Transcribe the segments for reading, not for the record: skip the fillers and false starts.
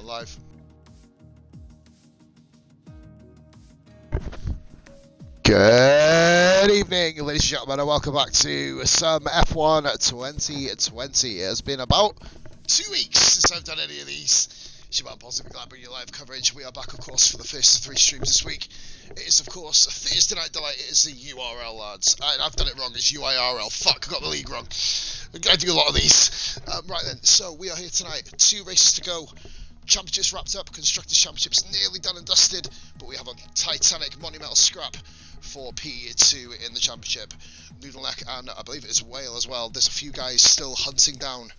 live. Good evening, ladies and gentlemen, and welcome back to some F1 2020. It has been about 2 weeks since I've done any of these. Shaban Positive, glad bringing you live coverage. We are back, of course, for the first of 3 streams this week. It is, of course, a Thursday Night Delight. It is the URL, lads. I've done it wrong. It's UIRL. Fuck, I got the league wrong. I do a lot of these. Right then, so we are here tonight. 2 races to go. Championships wrapped up. Constructors' Championships nearly done and dusted. But we have a titanic monumental scrap for P2 in the championship. Noodleneck and I believe it is Whale as well. There's a few guys still hunting down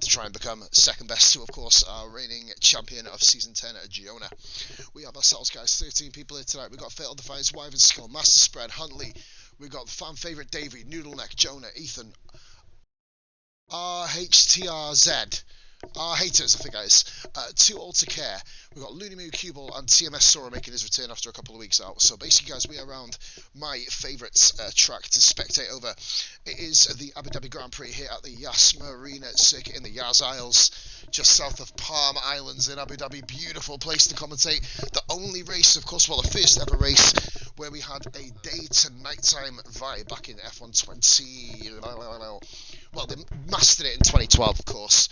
to try and become second best to, of course, our reigning champion of season 10, Jonah. We have ourselves, guys, 13 people here tonight. We've got Fatal Defiance, Wyvern Skull, Master Spread, Huntley. We've got the fan favourite Davey, Noodleneck, Jonah, Ethan, RHTRZ. Our haters, I think, guys. Too Old to Care. We've got Looney Moo, Cubal, and TMS Sora making his return after a couple of weeks out. So basically, guys, we are around my favourite track to spectate over. It is the Abu Dhabi Grand Prix here at the Yas Marina circuit in the Yas Isles, just south of Palm Islands in Abu Dhabi. Beautiful place to commentate. The only race, of course, well, the first ever race where we had a day to nighttime vibe back in F1 20. Well, they mastered it in 2012, of course.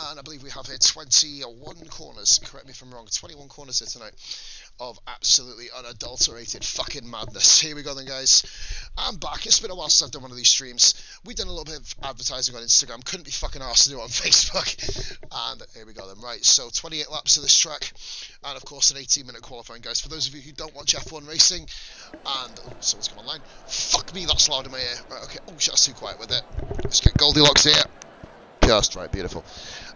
And I believe we have here 21 corners, correct me if I'm wrong, 21 corners here tonight of absolutely unadulterated fucking madness. Here we go then, guys. I'm back. It's been a while since I've done one of these streams. We've done a little bit of advertising on Instagram. Couldn't be fucking arsed to do it on Facebook. And here we go then. Right, so 28 laps of this track. And, of course, an 18-minute qualifying, guys. For those of you who don't watch F1 racing, and... Oh, someone's come online. Fuck me, that's loud in my ear. Right, okay. Oh, shit, that's too quiet with it. Let's get Goldilocks here. Just right, beautiful.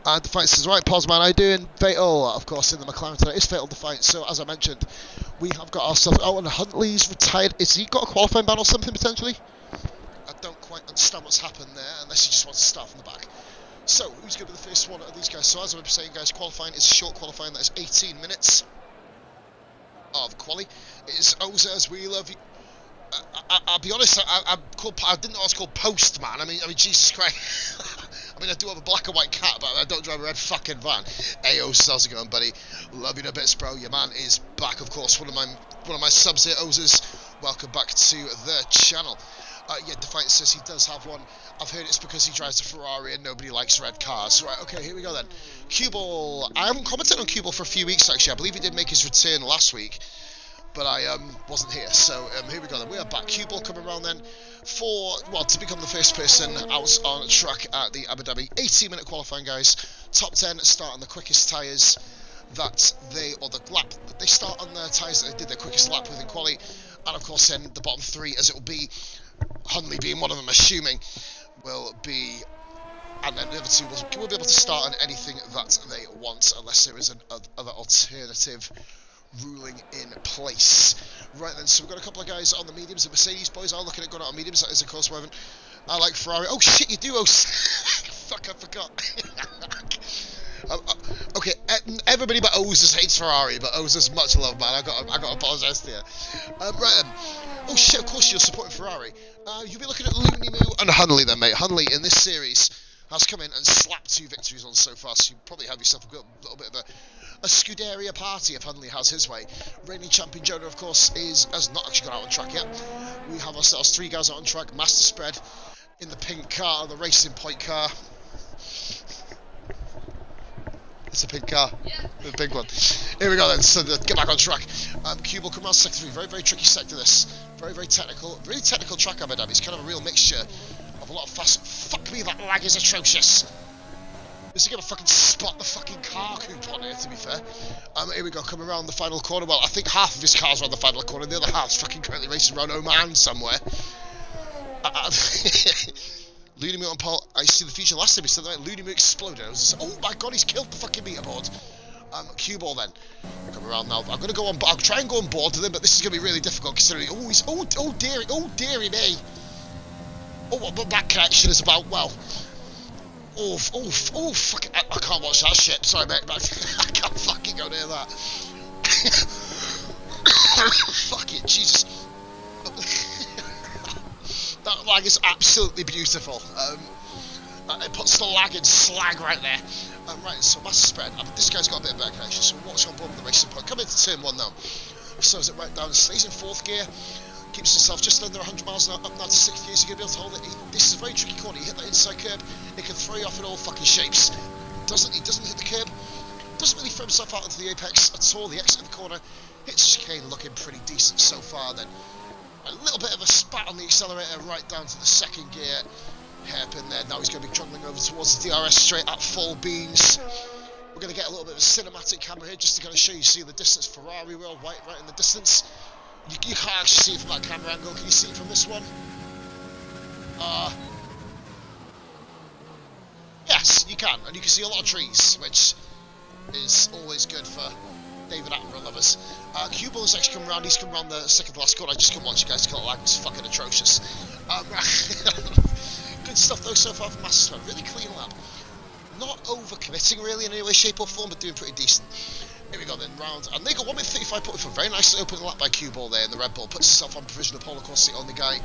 And Defiance says, right, Posman, how you doing? Fatal, of course, in the McLaren tonight is Fatal Defiance. So, as I mentioned, we have got ourselves... Oh, and Huntley's retired. Has he got a qualifying ban or something, potentially? I don't quite understand what's happened there, unless he just wants to start from the back. So, who's going to be the first one of these guys? So, as I was saying, guys, qualifying is short qualifying. That is 18 minutes of quali. It is Oza, as we love you. I'll be honest, I didn't know I was called Postman. I mean, Jesus Christ. I mean, I do have a black and white cat, but I don't drive a red fucking van. Ayo, how's it going, buddy? Love you in a bits, bro. Your man is back, of course. One of my subs here, Ozers. Welcome back to the channel. Yeah, Defiance says he does have one. I've heard it's because he drives a Ferrari and nobody likes red cars. Right, okay, here we go then. Cubal. I haven't commented on Cubal for a few weeks, actually. I believe he did make his return last week, but I wasn't here. So here we go then. We are back. Cubal coming around then for, well, to become the first person out on track at the Abu Dhabi 18-minute qualifying, guys. Top 10 start on the quickest tyres that they, or the lap, they start on the tyres that they did their quickest lap with in quali. And of course then the bottom 3, as it will be, Huntley being one of them, assuming, will be, and then the other 2 will be able to start on anything that they want, unless there is an other alternative ruling in place. Right then, so we've got a couple of guys on the mediums. The Mercedes boys are looking at going out on mediums. That is, of course, Wyvern. I like Ferrari. Oh shit, you do. Oh, fuck, I forgot. Okay, everybody but Ozers hates Ferrari, but Ozers much love, man. I got to apologise to you. Right then. Oh shit, of course you're supporting Ferrari. You'll be looking at Looney Moo and Huntley then, mate. Huntley in this series has come in and slapped 2 victories on so far, so you probably have yourself a little bit of a Scuderia party if Huntley has his way. Reigning champion Jonah, of course, has not actually got out on track yet. We have ourselves 3 guys out on track. Master Spread in the pink car, the Racing Point car. It's a pink car, yeah. The big one. Here we go then, so get back on track. Cube will come around sector 3, very, very tricky sector this. Very, very technical, really technical track, Abu Dhabi. It's kind of a real mixture of a lot of fast... Fuck me, that lag is atrocious. Is he going to fucking spot the fucking car coupon here, to be fair? Here we go, coming around the final corner. Well, I think half of his car's around the final corner, and the other half's fucking currently racing around Oman somewhere. Looney Moo on pole. I see the feature last time he said that Looney Moo exploded. I was just, oh my god, he's killed the fucking meter board. Cue ball then. Come around now. I'm gonna go on. I'll try and go on board with him, but this is gonna be really difficult considering. Oh, he's oh dearie me. Oh, what that connection is about. Well. Oh, fuck it. I can't watch that shit. Sorry, mate. I can't fucking go near that. Fuck it, Jesus. That lag is absolutely beautiful. It puts the lag in slag right there. Right, so massive spread. I mean, this guy's got a bit of better connection, so we'll watch on board with the racing point. Coming into turn 1 now. Slows it right down, stays in 4th gear. Keeps himself just under 100 miles an hour, up now to 6th gear, so you're going to be able to hold it. This is a very tricky corner. You hit that inside curb, it can throw you off in all fucking shapes. He doesn't hit the curb, doesn't really throw himself out into the apex at all. The exit of the corner, hits chicane looking pretty decent so far then. A little bit of a spat on the accelerator right down to the 2nd gear. Hairpin there, now he's going to be trundling over towards the DRS straight at full beams. We're going to get a little bit of a cinematic camera here just to kind of show you, see the distance. Ferrari wheel right in the distance. You can't actually see it from that camera angle. Can you see it from this one? Yes, you can. And you can see a lot of trees, which is always good for David Attenborough lovers. Q-Ball has actually come around. He's come around the 2nd to last corner. I just couldn't watch you guys because it's fucking atrocious. Good stuff though so far from Master Spread. Really clean lap. Not over-committing really in any way, shape or form, but doing pretty decent. Here we go then, round, and they got 1 minute 35 put for a very nice opening lap by Q-Ball there in the Red Bull. Puts himself on provisional pole, of course, the only guy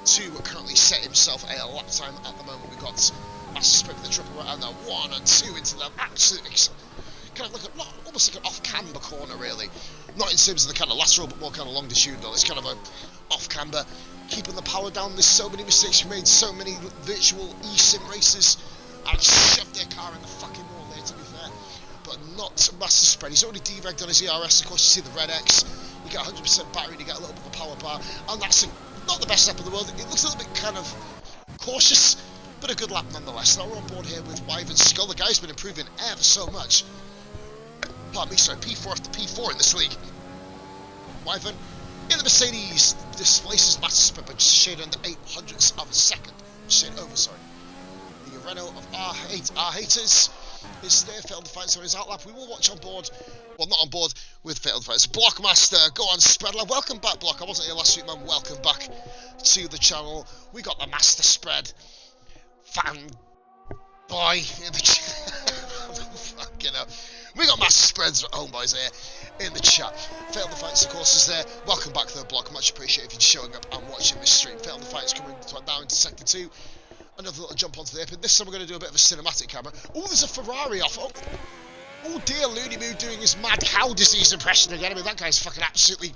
to currently set himself a lap time at the moment. We've got Master Spread with the triple right, and now 1 and 2 into them. Absolutely kind of like almost like an off-camber corner really. Not in terms of the kind of lateral, but more kind of longitudinal. It's kind of a off-camber, keeping the power down. There's so many mistakes made, so many virtual eSIM races. I've shoved their car in the fucking wall there, to be fair. But not Master Spread. He's already deregged on his ERS. Of course, you see the red X. You get 100% battery, you get a little bit of a power bar. And that's not the best lap in the world. It looks a little bit kind of cautious, but a good lap nonetheless. Now we're on board here with Wyvern Skull. The guy's been improving ever so much. Pardon me, sorry, P4 after P4 in this league. Wyvern in the Mercedes displaces Master Spread by just shade under 800ths of a second. Shade over, sorry. The Renault of our haters is there. Failed Defiance on his outlap. We will watch on board, well, not on board with Failed Defiance. Blockmaster, go on, Spreadler. Welcome back, Block. I wasn't here last week, man. Welcome back to the channel. We got the Master Spread fan boy in the chat. Fucking hell. We got Master Spreads homeboys here in the chat. Failed Defiance, of course, is there. Welcome back to the block. Much appreciated if you're showing up and watching this stream. Failed Defiance coming down into sector 2. Another little jump onto the airpin. This time we're going to do a bit of a cinematic camera. Oh, there's a Ferrari off. Oh dear, Looney Moo doing his mad cow disease impression again. I mean, that guy's fucking absolutely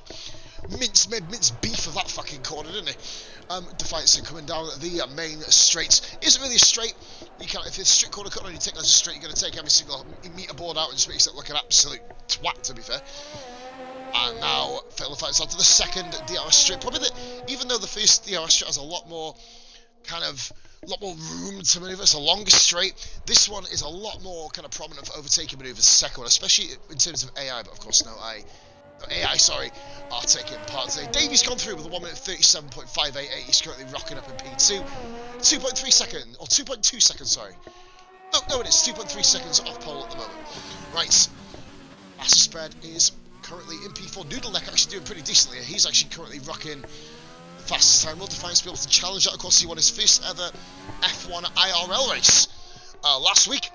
minced beef of that fucking corner, didn't he? Defiance coming down the main straight. Isn't really a straight. You can't, if it's a straight corner cut on, you take that as a straight, you're going to take every single meter board out and just make yourself look an absolute twat, to be fair. And now Fatal Defiance onto the 2nd DRS straight. Probably even though the first DRS straight has a lot more room to manoeuvre, it's a longer straight. This one is a lot more kind of prominent for overtaking manoeuvres, the second one, especially in terms of AI, but of course no AI, are taking part today. Davey's gone through with a 1 minute 37.588. He's currently rocking up in P2. 2.3 seconds, or 2.2 seconds, sorry. No, it is 2.3 seconds off pole at the moment. Right, Master Spread is currently in P4. Noodle Neck actually doing pretty decently. He's actually currently rocking fastest time. Will Defiance be able to challenge that? Of course, he won his first ever F1 IRL race last week.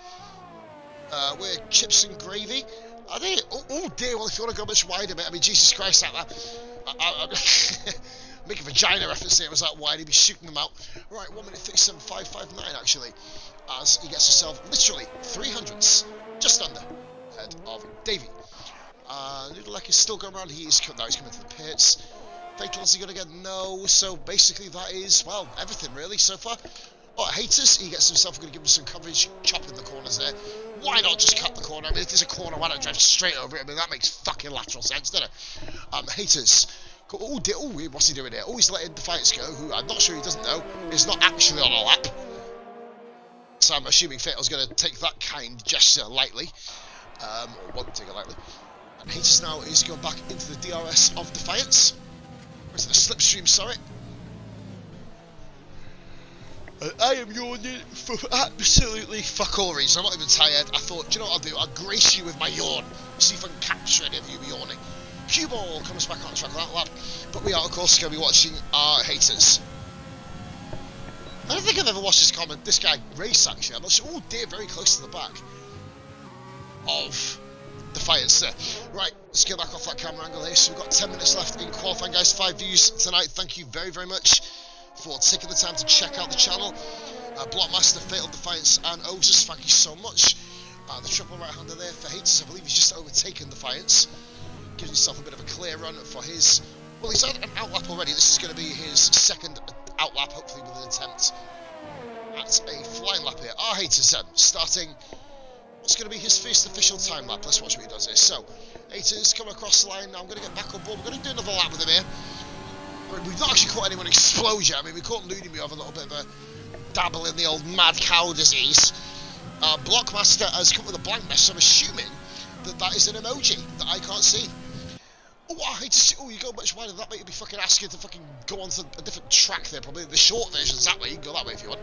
We're chips and gravy. Are they? Oh dear, well, if you want to go much wider, mate, I mean, Jesus Christ, I'm make a vagina reference here. It was that wide, he'd be shooting them out. Right, 1 minute 37.559 actually, as he gets himself literally 300ths, just under, ahead of Davey. Noodleek is still going around. He's coming to the pits. Fatal, is he going to get? No. So basically that is, well, everything really so far. Oh, haters, he gets himself, going to give him some coverage, chopping the corners there. Why not just cut the corner? I mean, if there's a corner, why not drive straight over it? I mean, that makes fucking lateral sense, doesn't it? Haters. Oh, what's he doing here? Oh, he's letting Defiance go, who I'm not sure he doesn't know, is not actually on a lap. So I'm assuming Fatal's going to take that kind gesture lightly. Or won't take it lightly. And Haters now is going back into the DRS of Defiance. Or into the slipstream, sorry. I am yawning for absolutely fuck all reasons. I'm not even tired. I thought, do you know what I'll do? I'll grace you with my yawn. See if I can capture any of you yawning. Cue Ball comes back on track that lap. But we are, of course, going to be watching our Haters. I don't think I've ever watched this guy race, actually. I'm not sure. Oh dear, very close to the back of Defiance there. Right, let's get back off that camera angle here. So we've got 10 minutes left in qualifying, guys. 5 views tonight. Thank you very, very much for taking the time to check out the channel. Blockmaster, Fatal Defiance, and Osis, thank you so much. The triple right-hander there for Haters. I believe he's just overtaken Defiance. Gives himself a bit of a clear run for his... Well, he's had an outlap already. This is going to be his second outlap, hopefully with an attempt at a flying lap here. Haters then, starting... What's going to be his first official time lap. Let's watch what he does here. So, Haters coming across the line. Now I'm going to get back on board. We're going to do another lap with him here. We've not actually caught anyone explode yet. I mean, we caught Ludemy have a little bit of a dabble in the old mad cow disease. Blockmaster has come with a blank message. I'm assuming that that is an emoji that I can't see. Oh, I hate to see. Oh, you go much wider than that, mate. You'll be fucking asking to fucking go on to a different track there. Probably the short version's that way. You can go that way if you want.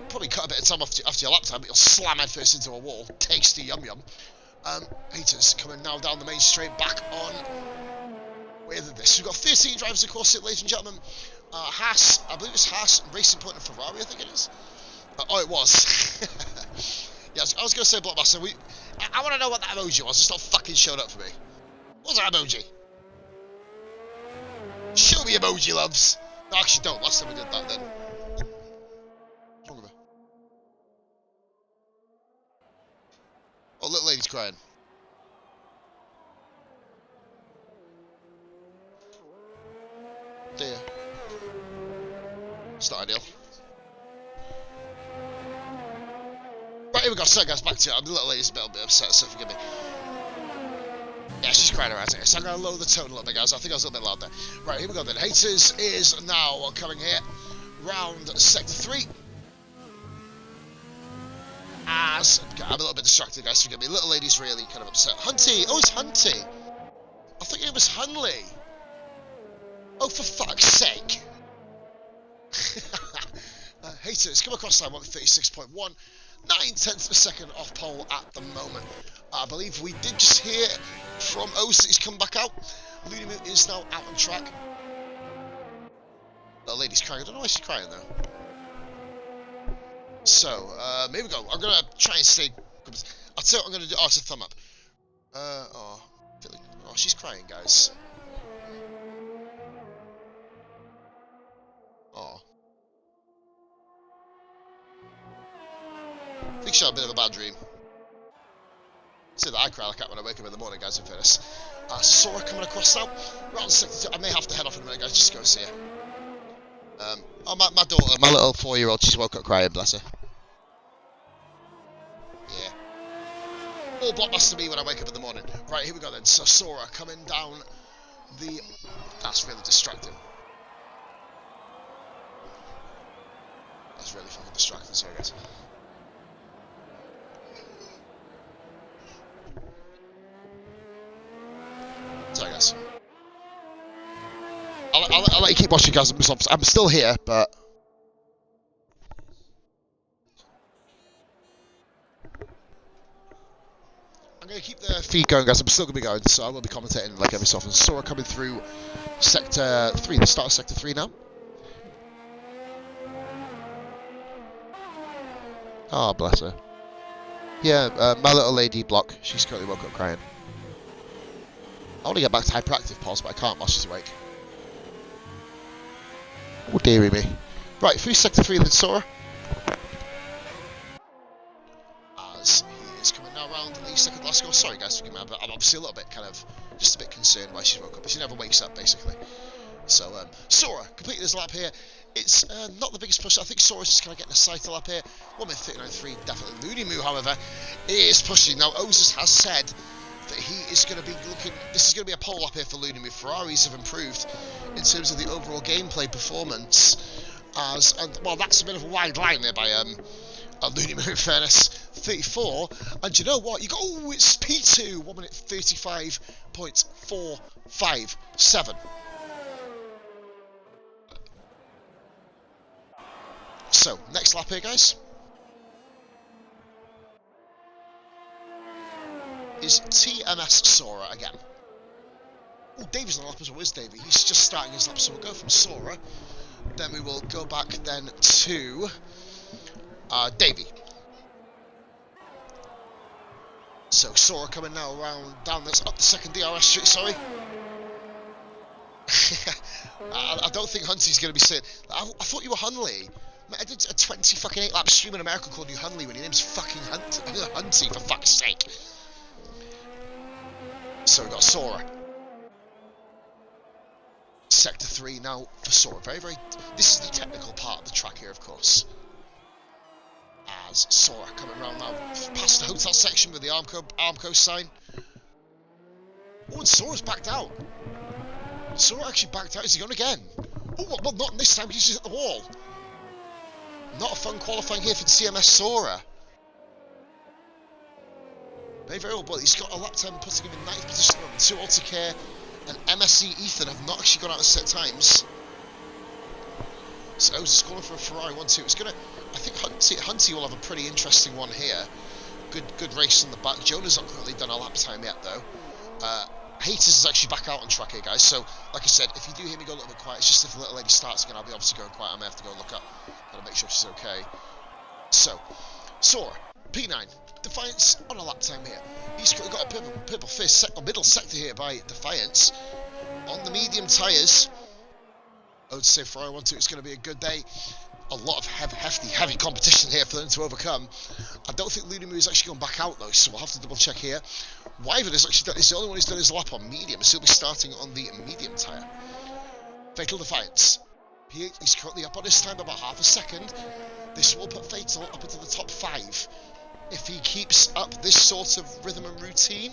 Probably cut a bit of time after your lap time, but you'll slam headfirst into a wall. Tasty yum yum. Haters coming now down the main straight, back on. Where did this? We've got 13 drivers across it, ladies and gentlemen. Haas, I believe it's Haas, Racing Point, and Ferrari, I think it is. Oh, it was. Yes, I was going to say Blockbuster. I want to know what that emoji was. It's not fucking showed up for me. What's that emoji? Show me emoji, loves. No, actually don't. Last time we did that then. What's wrong with her? Oh, little lady's crying. Dear. It's not ideal. Right, here we go. So, guys, back to it. The little lady's a little bit upset, so forgive me. Yeah, she's crying her eyes out. So I'm going to lower the tone a little bit, guys. I think I was a little bit loud there. Right, here we go then. Haters is now coming here. Round Sector 3. As... I'm a little bit distracted, guys. Forgive me. Little lady's really kind of upset. Hunty! Oh, it's Hunty! I thought it was Hunley. Oh, for fuck's sake. Haters come across line 136.1. 9/10 of a second off pole at the moment. I believe we did just hear from Oz that he's come back out. Ludemy is now out on track. The lady's crying. I don't know why she's crying though. So, here we go. I'm going to try and stay... I'll tell you what I'm going to do. Oh, it's a thumb up. Oh, she's crying, guys. Oh. I think she had a bit of a bad dream. See that I cry like that when I wake up in the morning, guys, in fairness. Sora coming across now. Round 62. I may have to head off in a minute, guys, just to go see her. Oh, my daughter, my little 4-year-old, she's woke up crying, bless her. Yeah. All Blockbuster me when I wake up in the morning. Right, here we go then. So Sora coming down the... That's really distracting. That's really fucking distracting, sorry guys. Sorry guys. I'll let you keep watching, guys. I'm still here, but... I'm going to keep the feed going, guys. I'm still going to be going, so I will be commentating like every so often. Sora coming through Sector 3, the start of Sector 3 now. Oh, bless her. Yeah, my little lady block. She's currently woke up crying. I want to get back to hyperactive pause, but I can't while she's awake. Oh, dearie me. Right, through Sector 3 then, Sora. As he is coming now around the second last goal. Sorry guys, forgive me, I'm obviously a little bit kind of, just a bit concerned why she woke up, but she never wakes up, basically. So, Sora completed his lap here. It's not the biggest push. I think Sora's just kind of getting a cycle lap here. 1 minute 39.3, definitely. Ludemy, however, is pushing. Now, Ozis has said that he is going to be looking... This is going to be a pole lap here for Ludemy. Ferraris have improved in terms of the overall gameplay performance. Well, that's a bit of a wide line there by Ludemy, in fairness. 34. And you know what? You go, oh, it's P2. 1 minute 35.457. So, next lap here, guys, is TMS Sora again. Oh, Davy's on the lap as well. Where's Davy? He's just starting his lap, so we'll go from Sora. Then we will go back then to Davy. So, Sora coming now around down this up the second DRS street, sorry. I don't think Hunty's going to be sitting... I thought you were Hunley. I did a 20 fucking 8 lap stream in America called you Hunley when your name's fucking Hunty, for fuck's sake. So we've got Sora. Sector 3 now for Sora. Very, very... This is the technical part of the track here, of course. As Sora coming around now past the hotel section with the Armco sign. Oh, and Sora's backed out. Sora actually backed out. Is he going again? Oh, well, not this time. He's just at the wall. Not a fun qualifying here for CMS Sora. Very, very well, but he's got a lap time putting him in 9th position. 2 Autocare and MSC Ethan have not actually gone out at set times. So I was just calling for a Ferrari 1-2. It's gonna, I think Hunty will have a pretty interesting one here. Good race on the back. Jonah's not currently done a lap time yet though. Haters is actually back out on track here, guys. So, like I said, if you do hear me go a little bit quiet, it's just if the little lady starts again, I'll be obviously going quiet. I may have to go and look up. Gotta make sure she's okay. So, Sora, P9, Defiance on a lap time here. He's got a purple fist, middle sector here by Defiance. On the medium tyres, I would say Ferrari 1-2, it's going to be a good day. A lot of heavy competition here for them to overcome. I don't think Lunamu is actually gone back out though, so we'll have to double check here. Wyvern is actually done, he's the only one who's done his lap on medium, so he'll be starting on the medium tyre. Fatal Defiance. He's currently up on his time by about half a second. This will put Fatal up into the top 5. If he keeps up this sort of rhythm and routine,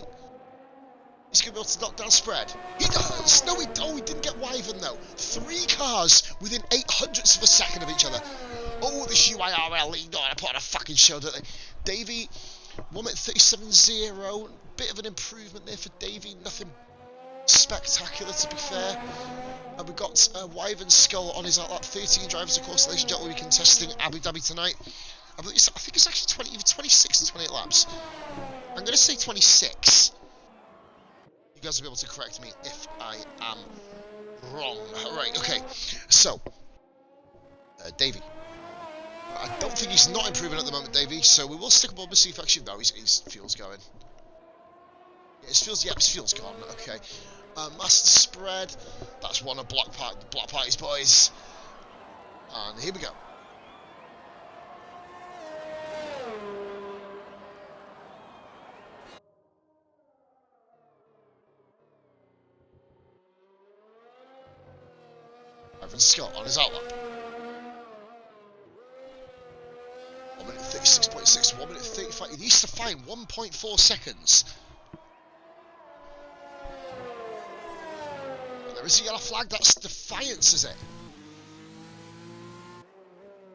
he's going to be able to knock down spread. He does! No, he didn't get Wyvern though. 3 cars within 800ths of a second of each other. Oh, this UIRL League, I put on a fucking show, don't they? Davey, 1 minute 37.0. Bit of an improvement there for Davey. Nothing spectacular, to be fair. And we've got Wyvern Skull on his outlap. 13 drivers, of course, ladies and gentlemen, we'll be contesting Abu Dhabi tonight. I think it's actually either 26 or 28 laps. I'm going to say 26. You guys will be able to correct me if I am wrong. Right, okay. So, Davey. I don't think he's not improving at the moment, Davey, so we will stick above and see if actually... No, his fuel's going. Yeah, his fuel's gone, okay. Master Spread. That's one of Block Party's boys. And here we go. Ivan Scott on his outlap. 1 minute 36.6, 1 minute 35. He needs to find 1.4 seconds. And there is a yellow flag. That's Defiance, is it?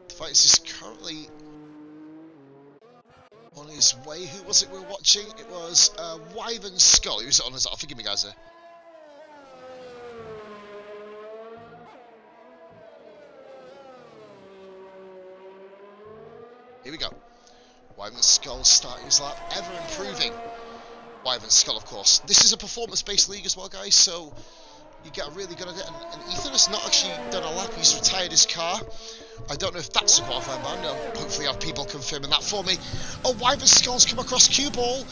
Defiance is currently on his way. Who was it we were watching? It was Wyvern Skull. He was on his outlap. Forgive me, guys. Here we go. Wyvern Skull starting his lap, ever improving. Wyvern Skull, of course. This is a performance-based league as well, guys, so you get really good at it. And Ethan has not actually done a lap. He's retired his car. I don't know if that's a qualifying ban. No, hopefully I have people confirming that for me. Oh, Wyvern Skull's come across Cue Ball.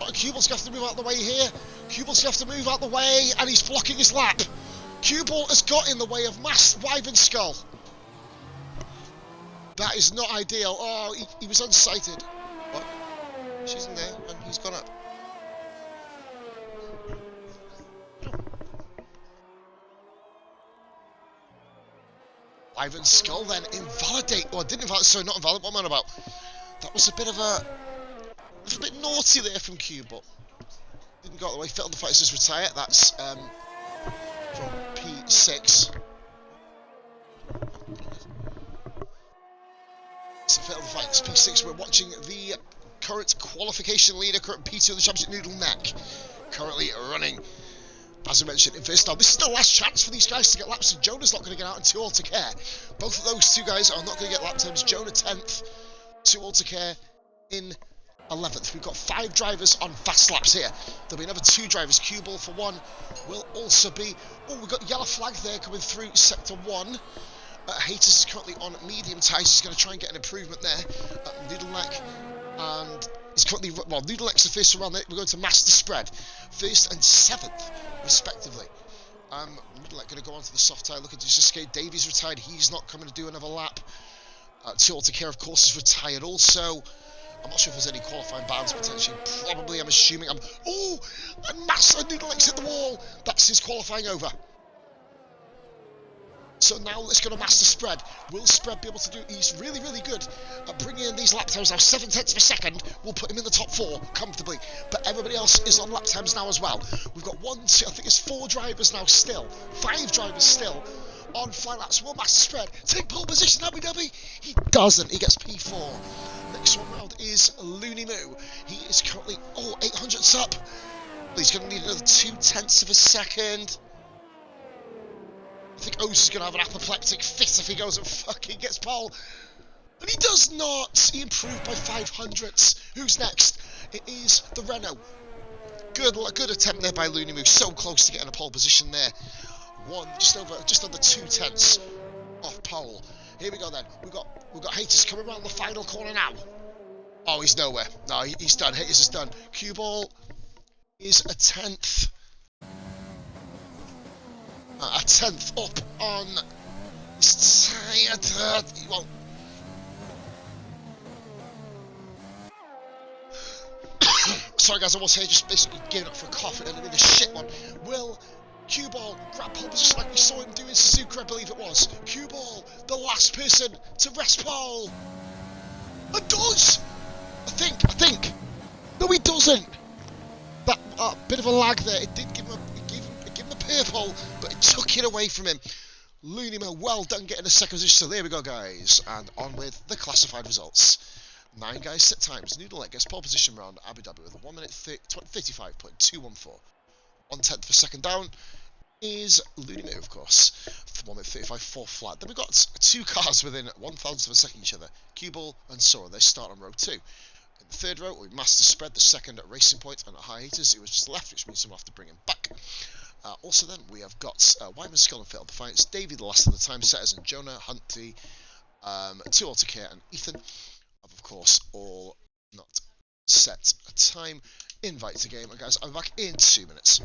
Oh, Cue Ball's going to have to move out the way here. Cue Ball's going to have to move out the way, and he's blocking his lap. Cue Ball has got in the way of Wyvern Skull. That is not ideal. Oh, he was unsighted. What? She's in there, and he's gone up. Wyvern Skull then invalidate. Oh, didn't invalidate. Sorry, not invalidate. What am I on about? That was a bit of a bit naughty there from Q, but didn't go out the way. Fatal Defiance just retire. That's from P6. So Fatal Defiance P6. We're watching the current qualification leader, current P2 of the championship, Noodle Neck, currently running, as I mentioned, in first. Now, this is the last chance for these guys to get laps, and Jonah's not going to get out in 2 Autocare. Both of those two guys are not going to get lap times. Jonah 10th, 2 Autocare in 11th. We've got 5 drivers on fast laps here. There'll be another 2 drivers. Cue Ball for 1 will also be... Oh, we've got yellow flag there coming through sector 1. Haters is currently on medium tyres. He's going to try and get an improvement there. Noodle Neck, and he's currently... Well, Noodle Neck's the first around there. We're going to Master Spread. 1st and 7th, respectively. Noodle Neck going to go onto the soft tyre, looking to just escape. Davies retired. He's not coming to do another lap. Two care, of course, is retired also. I'm not sure if there's any qualifying bans potentially. Probably, I'm assuming. Oh! And Massa Noodle X hit the wall. That's his qualifying over. So now let's go to Master Spread. Will Spread be able to do... He's really, really good at bringing in these lap times now. 7/10 of a second will put him in the top 4 comfortably. But everybody else is on lap times now as well. We've got 1, 2, I think it's 4 drivers now still. 5 drivers still on fly laps. Will Master Spread take pole position, Abu Dhabi? He doesn't. He gets P4. Next one round is Looney Moo. He is currently... Oh, 800ths up. He's going to need another 2/10 of a second. I think O's is going to have an apoplectic fit if he goes and fucking gets pole. And he does not! He improved by 500ths. Who's next? It is the Renault. Good attempt there by Looney Moo. So close to getting a pole position there. Just under 2/10 off pole. Here we go then. We've got Haters coming around the final corner now. Oh, he's nowhere. No, he's done. Haters is done. Cue ball is a 10th. A 10th up on his tired. He won't. Sorry guys, I was here just basically giving up for a cough and it'll be the shit one. Will Cue Ball grab pole position like we saw him do in Suzuka, I believe it was. Cue Ball, the last person to rest pole. It does! I think. No, he doesn't. That bit of a lag there. It did give him a purple, but it took it away from him. Looney Moo, well done getting a second position. So there we go, guys, and on with the classified results. 9 guys set times. Noodle Egg gets pole position round Abu Dhabi with a 1 minute 55.214. 1/10 of a second down is Looney Moo, of course. 1 minute 35.4 flat. Then we've got 2 cars within 1/1000 of a second each other. Cue Ball and Sora. They start on row 2. In the third row, we Master Spread, the second at Racing Point, and at High Haters, it was just left, which means someone will have to bring him back. Also then, we have got Wyman Skull and Failed Defiance, Davey the last of the time setters, and Jonah, Hunty, 2 Autocare, and Ethan have, of course, all not set a time. Invite to game, and guys, I'll be back in 2 minutes.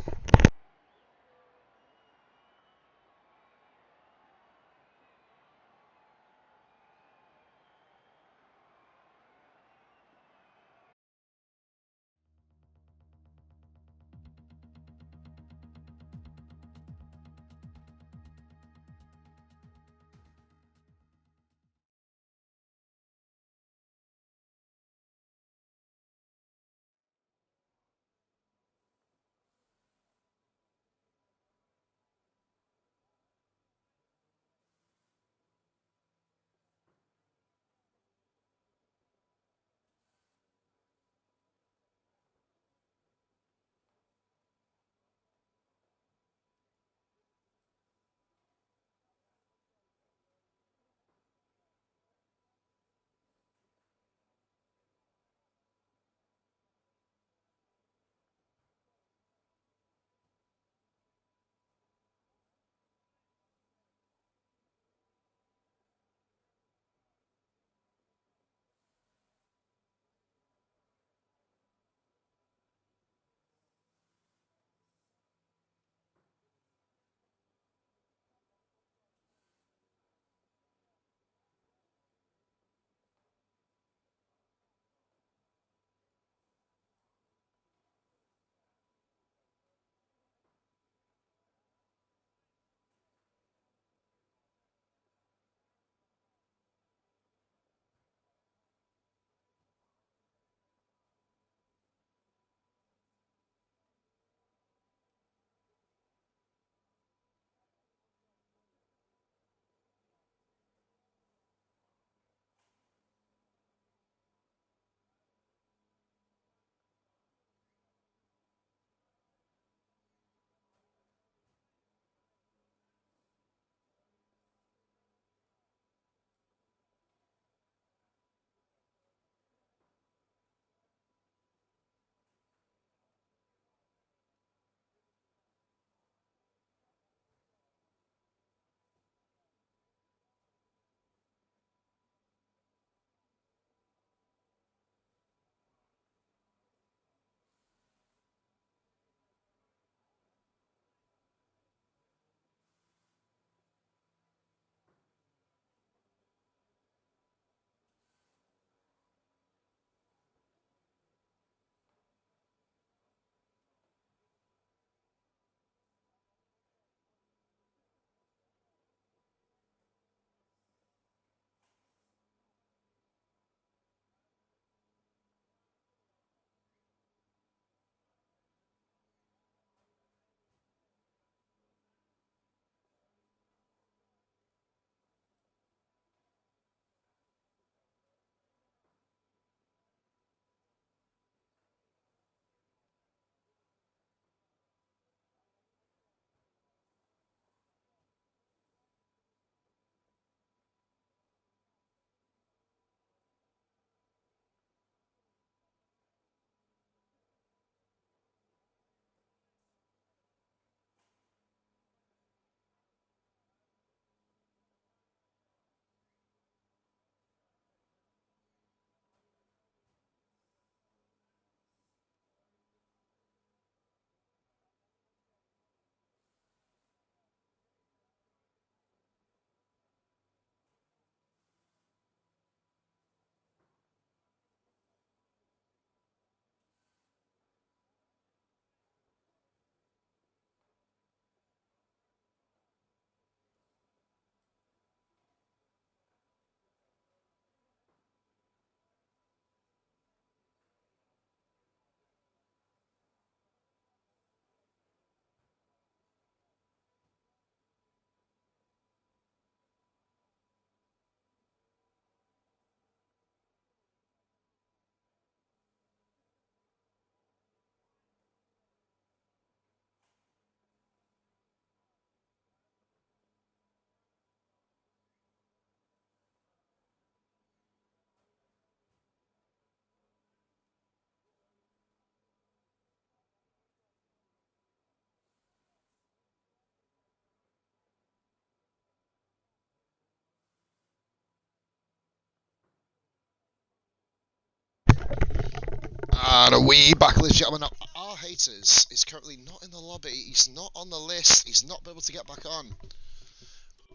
And we back, ladies and gentlemen. Now, our haters is currently not in the lobby. He's not on the list. He's not been able to get back on.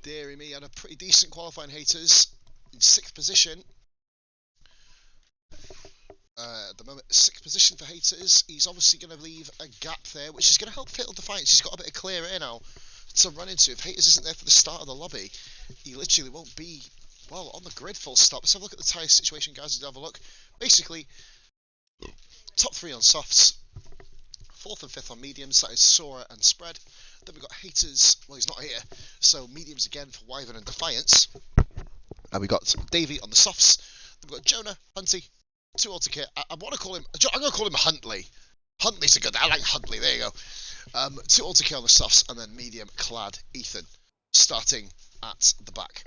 Deary me, had a pretty decent qualifying haters in 6th position. At the moment, 6th position for haters. He's obviously going to leave a gap there, which is going to help Fatal Defiance. He's got a bit of clear air now to run into. If haters isn't there for the start of the lobby, he literally won't be, well, on the grid full stop. Let's have a look at the tyre situation, guys. Let's have a look. Basically, top 3 on softs, 4th and 5th on mediums. That is Sora and Spread. Then we've got haters. Well, he's not here, so mediums again for Wyvern and Defiance. And we got Davey on the softs. Then we've got Jonah, Hunty, 2 AutoCare. I want to call him. I'm going to call him Huntley. Huntley's a good. I like Huntley. There you go. 2 AutoCare on the softs, and then medium clad Ethan, starting at the back.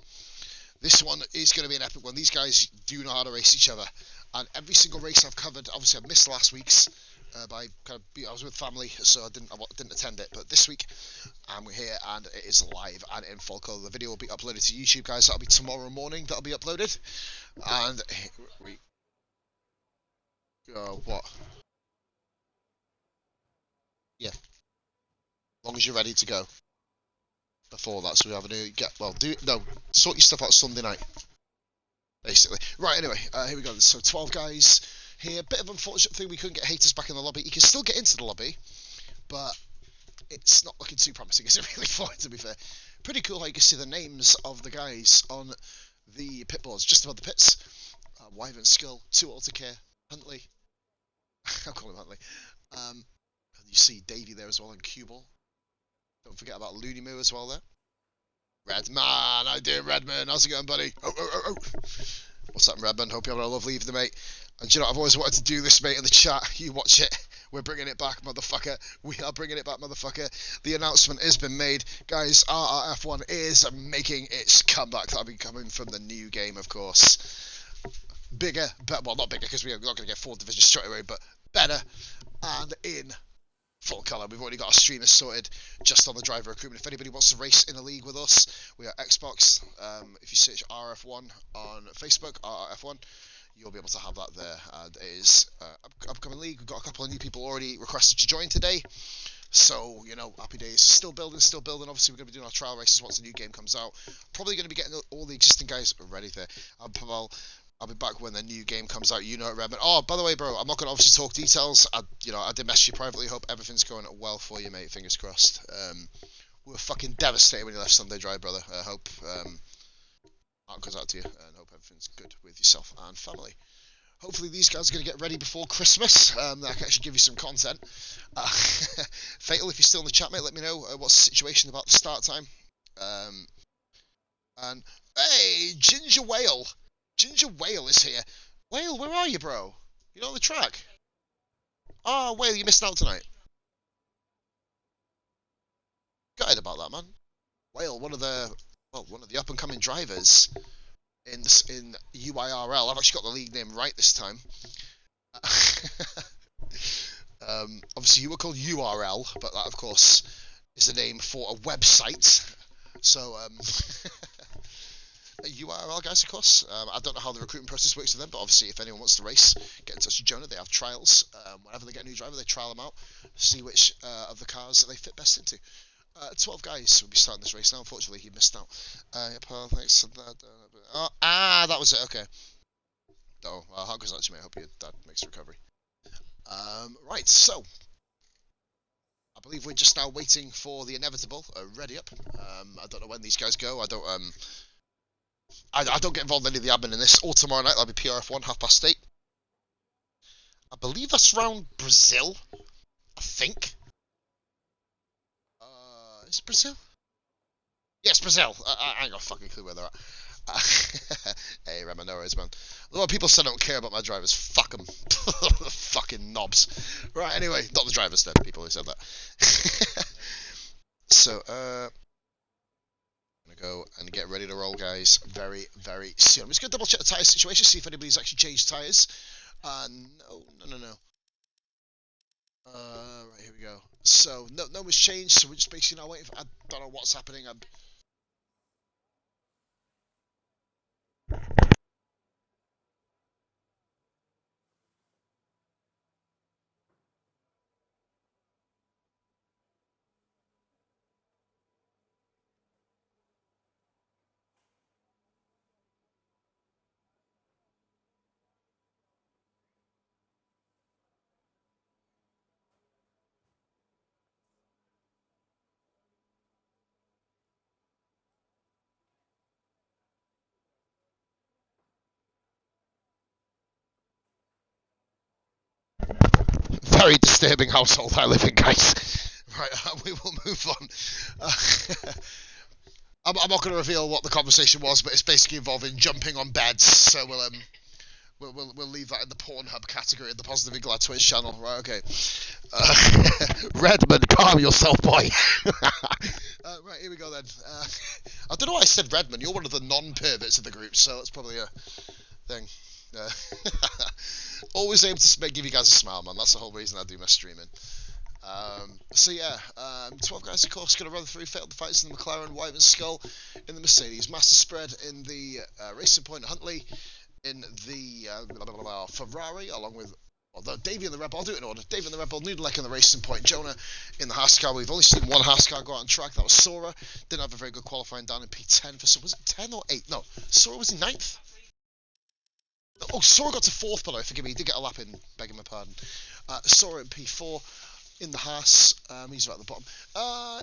This one is going to be an epic one. These guys do know how to race each other, and every single race I've covered. Obviously, I missed last week's by kind of I was with family, so I didn't attend it. But this week, we're here, and it is live and in full colour. The video will be uploaded to YouTube, guys. That'll be tomorrow morning. That'll be uploaded, and what? Yeah, as long as you're ready to go before that, so we have a new sort your stuff out Sunday night, basically. Right, anyway, here we go. So 12 guys here. Bit of unfortunate thing, we couldn't get haters back in the lobby. You can still get into the lobby, but it's not looking too promising, is it really, for it, to be fair? Pretty cool how you can see the names of the guys on the pit boards, just above the pits. Wyvern Skull, 2 AutoCare, Huntley. I'll call him Huntley. And you see Davey there as well, and Cuball. Don't forget about Looney Moo as well there. Redman, how you doing, Redman? How's it going, buddy? Oh. What's up, Redman? Hope you're having a lovely evening, mate. And do you know, I've always wanted to do this, mate, in the chat. You watch it. We're bringing it back, motherfucker. We are bringing it back, motherfucker. The announcement has been made. Guys, RRF1 is making its comeback. That'll be coming from the new game, of course. Bigger, but, well, not bigger, because we're not going to get 4 divisions straight away, but better and in full colour. We've already got our streamers sorted just on the driver recruitment. If anybody wants to race in a league with us, we are Xbox. If you search RF1 on Facebook, RF1, you'll be able to have that there. And it is upcoming league. We've got a couple of new people already requested to join today. So, you know, happy days. Still building. Obviously, we're going to be doing our trial races once the new game comes out. Probably going to be getting all the existing guys ready there. I'll be back when the new game comes out. You know it, Redmond. Oh, by the way, bro, I'm not going to obviously talk details. I did message you privately. Hope everything's going well for you, mate. Fingers crossed. We were fucking devastated when you left Sunday Drive, brother. I hope heart goes out to you, and hope everything's good with yourself and family. Hopefully these guys are going to get ready before Christmas. That I can actually give you some content. Fatal, if you're still in the chat, mate, let me know what's the situation about the start time. And hey, Ginger Whale. Ginger Whale is here. Whale, where are you, bro? You're on the track. Oh, Whale, you missed out tonight. Gutted about that, man. Whale, one of the up and coming drivers in UIRL. I've actually got the league name right this time. Obviously, you were called URL, but that, of course, is the name for a website. So, URL guys, of course. I don't know how the recruitment process works for them, but obviously if anyone wants to race, get in touch with Jonah. They have trials. Whenever they get a new driver, they trial them out, see which of the cars that they fit best into. 12 guys will be starting this race now. Unfortunately, he missed out. Thanks. That was it. Okay. Oh, how goes that to me? I hope your dad makes a recovery. Right, so I believe we're just now waiting for the inevitable. Ready up. I don't know when these guys go. I don't get involved in any of the admin in this. Or tomorrow night, that'll be PRF1, 8:30. I believe that's around Brazil. I think. Is it Brazil? Yes, Brazil. I ain't got a fucking clue where they're at. Hey, Rema, no worries, man. A lot of people say I don't care about my drivers. Fuck them. Fucking knobs. Right, anyway, not the drivers, then. People who said that. So, I'm going to go and get ready to roll, guys, very, very soon. I'm just going to double check the tyre situation, see if anybody's actually changed tyres. No. Right, here we go. So, no one's changed, so we're just basically now waiting for, I don't know what's happening. very disturbing household I live in, guys. Right, we will move on. I'm not going to reveal what the conversation was, but it's basically involving jumping on beds. So we'll leave that in the Pornhub category of the Positively Glad Twitch channel. Right, okay. Redmond, calm yourself, boy. Right, here we go then. I don't know why I said Redmond. You're one of the non-perverts of the group, so that's probably a thing. Always aim to give you guys a smile, man. That's the whole reason I do my streaming. So yeah, 12 guys of course going to run through failed fights in the McLaren, Wyvern Skull in the Mercedes, Master Spread in the Racing Point Huntley, in the Ferrari, along with Davey and the Rebel. I'll do it in order. Davey and the Rebel, Noodlek in the Racing Point, Jonah in the Haas car. We've only seen one Haas car go out on track. That was Sora. Didn't have a very good qualifying down in P10 for was it 10 or 8? No, Sora was in 9th. Oh, Sora got to 4th, by the way. Forgive me, he did get a lap in. Begging my pardon. Sora in P4. In the Haas, he's right at the bottom.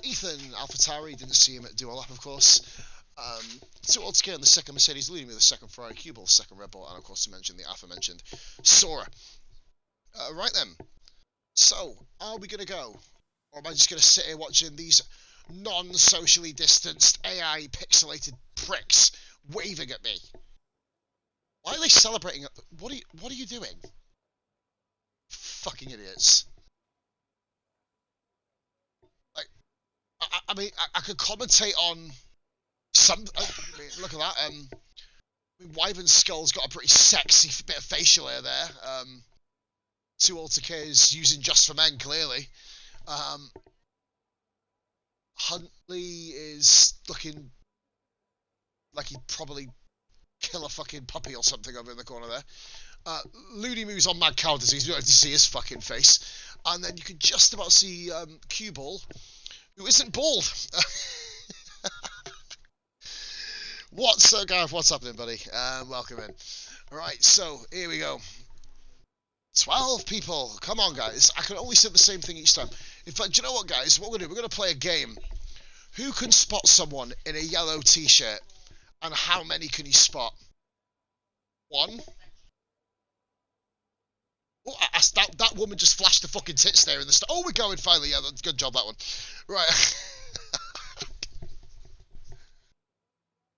Ethan AlphaTauri, didn't see him do a lap, of course. 2 altogether in the second Mercedes, leading with the second Ferrari, Q-Ball, second Red Bull, and of course to mention the aforementioned Sora. Right then, so are we going to go? Or am I just going to sit here watching these non-socially distanced AI pixelated pricks waving at me? Why are they celebrating? What are you doing? Fucking idiots. I mean, I could commentate on some. Look at that. Wyvern Skull's got a pretty sexy bit of facial hair there. 2 Alta is using just for men, clearly. Huntley is looking like he'd probably kill a fucking puppy or something over in the corner there. Looney Moo's on mad cow disease. We don't have to see his fucking face. And then you can just about see Q-Ball, who isn't bald. What's up, Gareth? What's happening, buddy? Welcome in. Right, so here we go. 12 people. Come on, guys. I can only say the same thing each time. In fact, do you know what, guys? What we're going to do, we're going to play a game. Who can spot someone in a yellow t-shirt? And how many can you spot? 1? Oh, that woman just flashed the fucking tits there in the oh, we're going finally. Yeah, good job, that one. Right.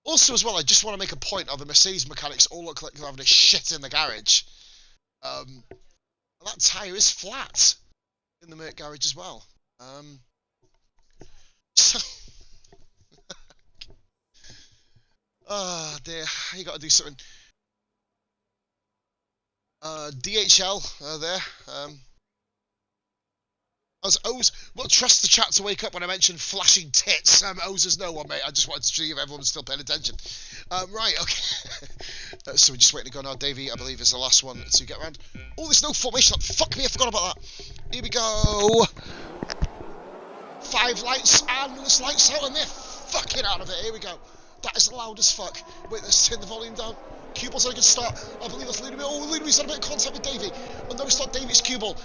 Also, as well, I just want to make a point of the Mercedes mechanics all look like they're having a shit in the garage. That tyre is flat in the Merc garage as well. So... oh, dear. You got to do something. DHL there. Well, trust the chat to wake up when I mentioned flashing tits. O's is no one, mate. I just wanted to see if everyone's still paying attention. Right, okay. So we're just waiting to go now. Davey, I believe, is the last one to get around. Oh, there's no formation. Fuck me, I forgot about that. Here we go. 5 lights, and there's lights out, and they're fucking out of it. Here we go. That is loud as fuck. Wait, let's turn the volume down. Q-Ball's on a good start. I believe that's Looney. Oh, Looney's had a bit of contact with Davey. Oh, no, it's not Davey, it's Q-Ball.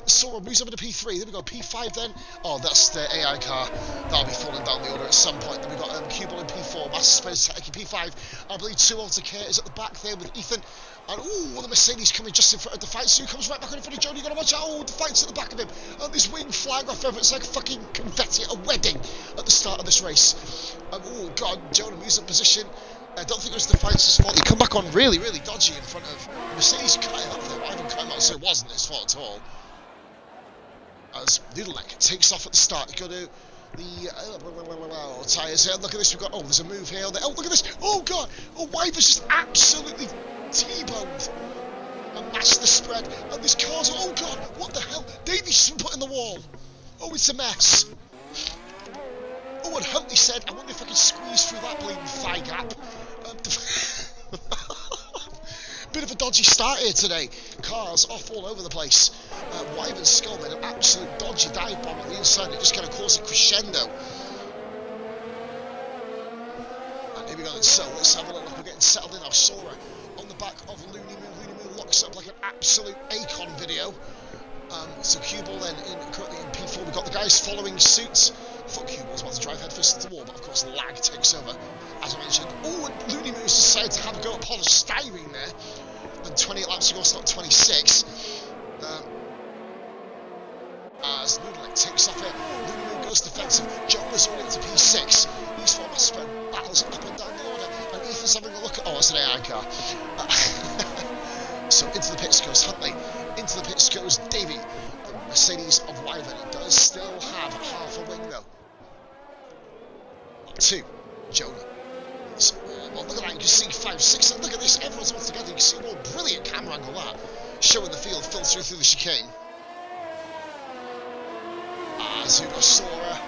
Sora moves over to P3. There we go, P5 then. Oh, that's the AI car. That'll be falling down the order at some point. Then we've got Q-Ball in P4. Master Space taking P5. I believe 2 Alta Care is at the back there with Ethan. And, ooh, the Mercedes coming just in front of the fight. So he comes right back in front of Johnny. You've got to watch out. Oh, the fight's at the back of him. And this wing flag off over. It's like fucking confetti at a wedding at the start of this race. Oh, God, Jonah moves in position. I don't think it was the fight's fault. He come back on really, really dodgy in front of Mercedes. Cutting up there. I haven't come out, so it wasn't his fault at all. As Noodlek takes off at the start. You go to the tyres here. Look at this. We've got. Oh, there's a move here. Oh, look at this. Oh, God. Oh, Wyver's just absolutely T-boned. And matched the spread. And this car's. Oh, God. What the hell? Davy's just been put in the wall. Oh, it's a mess. Oh, and Huntley said, I wonder if I can squeeze through that bleeding thigh gap. Bit of a dodgy start here today. Cars off all over the place. Wyvern Skull made an absolute dodgy dive bomb on the inside. It just kind of caused a crescendo. And here we go. So let's have a look. We're getting settled in. Now Sora on the back of Looney Moo. Looney Moo locks up like an absolute Akon video. So Q-Ball then currently in P4. We've got the guys following suit. I thought Q-Ball's about to drive headfirst into the wall, but of course lag takes over, as I mentioned. Oh, and Looney Moo's decided to have a go at polystyrene there. And 28 laps ago, it's not 26. as Ludwig takes off it. Ludwig goes defensive. Jonas running to P6. These four master spread battles up and down the order, and Ethan's having a look at. Oh, it's an AI car. So into the pits goes Huntley. Into the pits goes Davey. The Mercedes of Wyvern does still have half a wing though. Two, Jonah. Well, look at that, you can see 5, 6, and look at this, everyone's all together, you can see a brilliant camera angle that, showing the field filter through the chicane. Zuko Sora.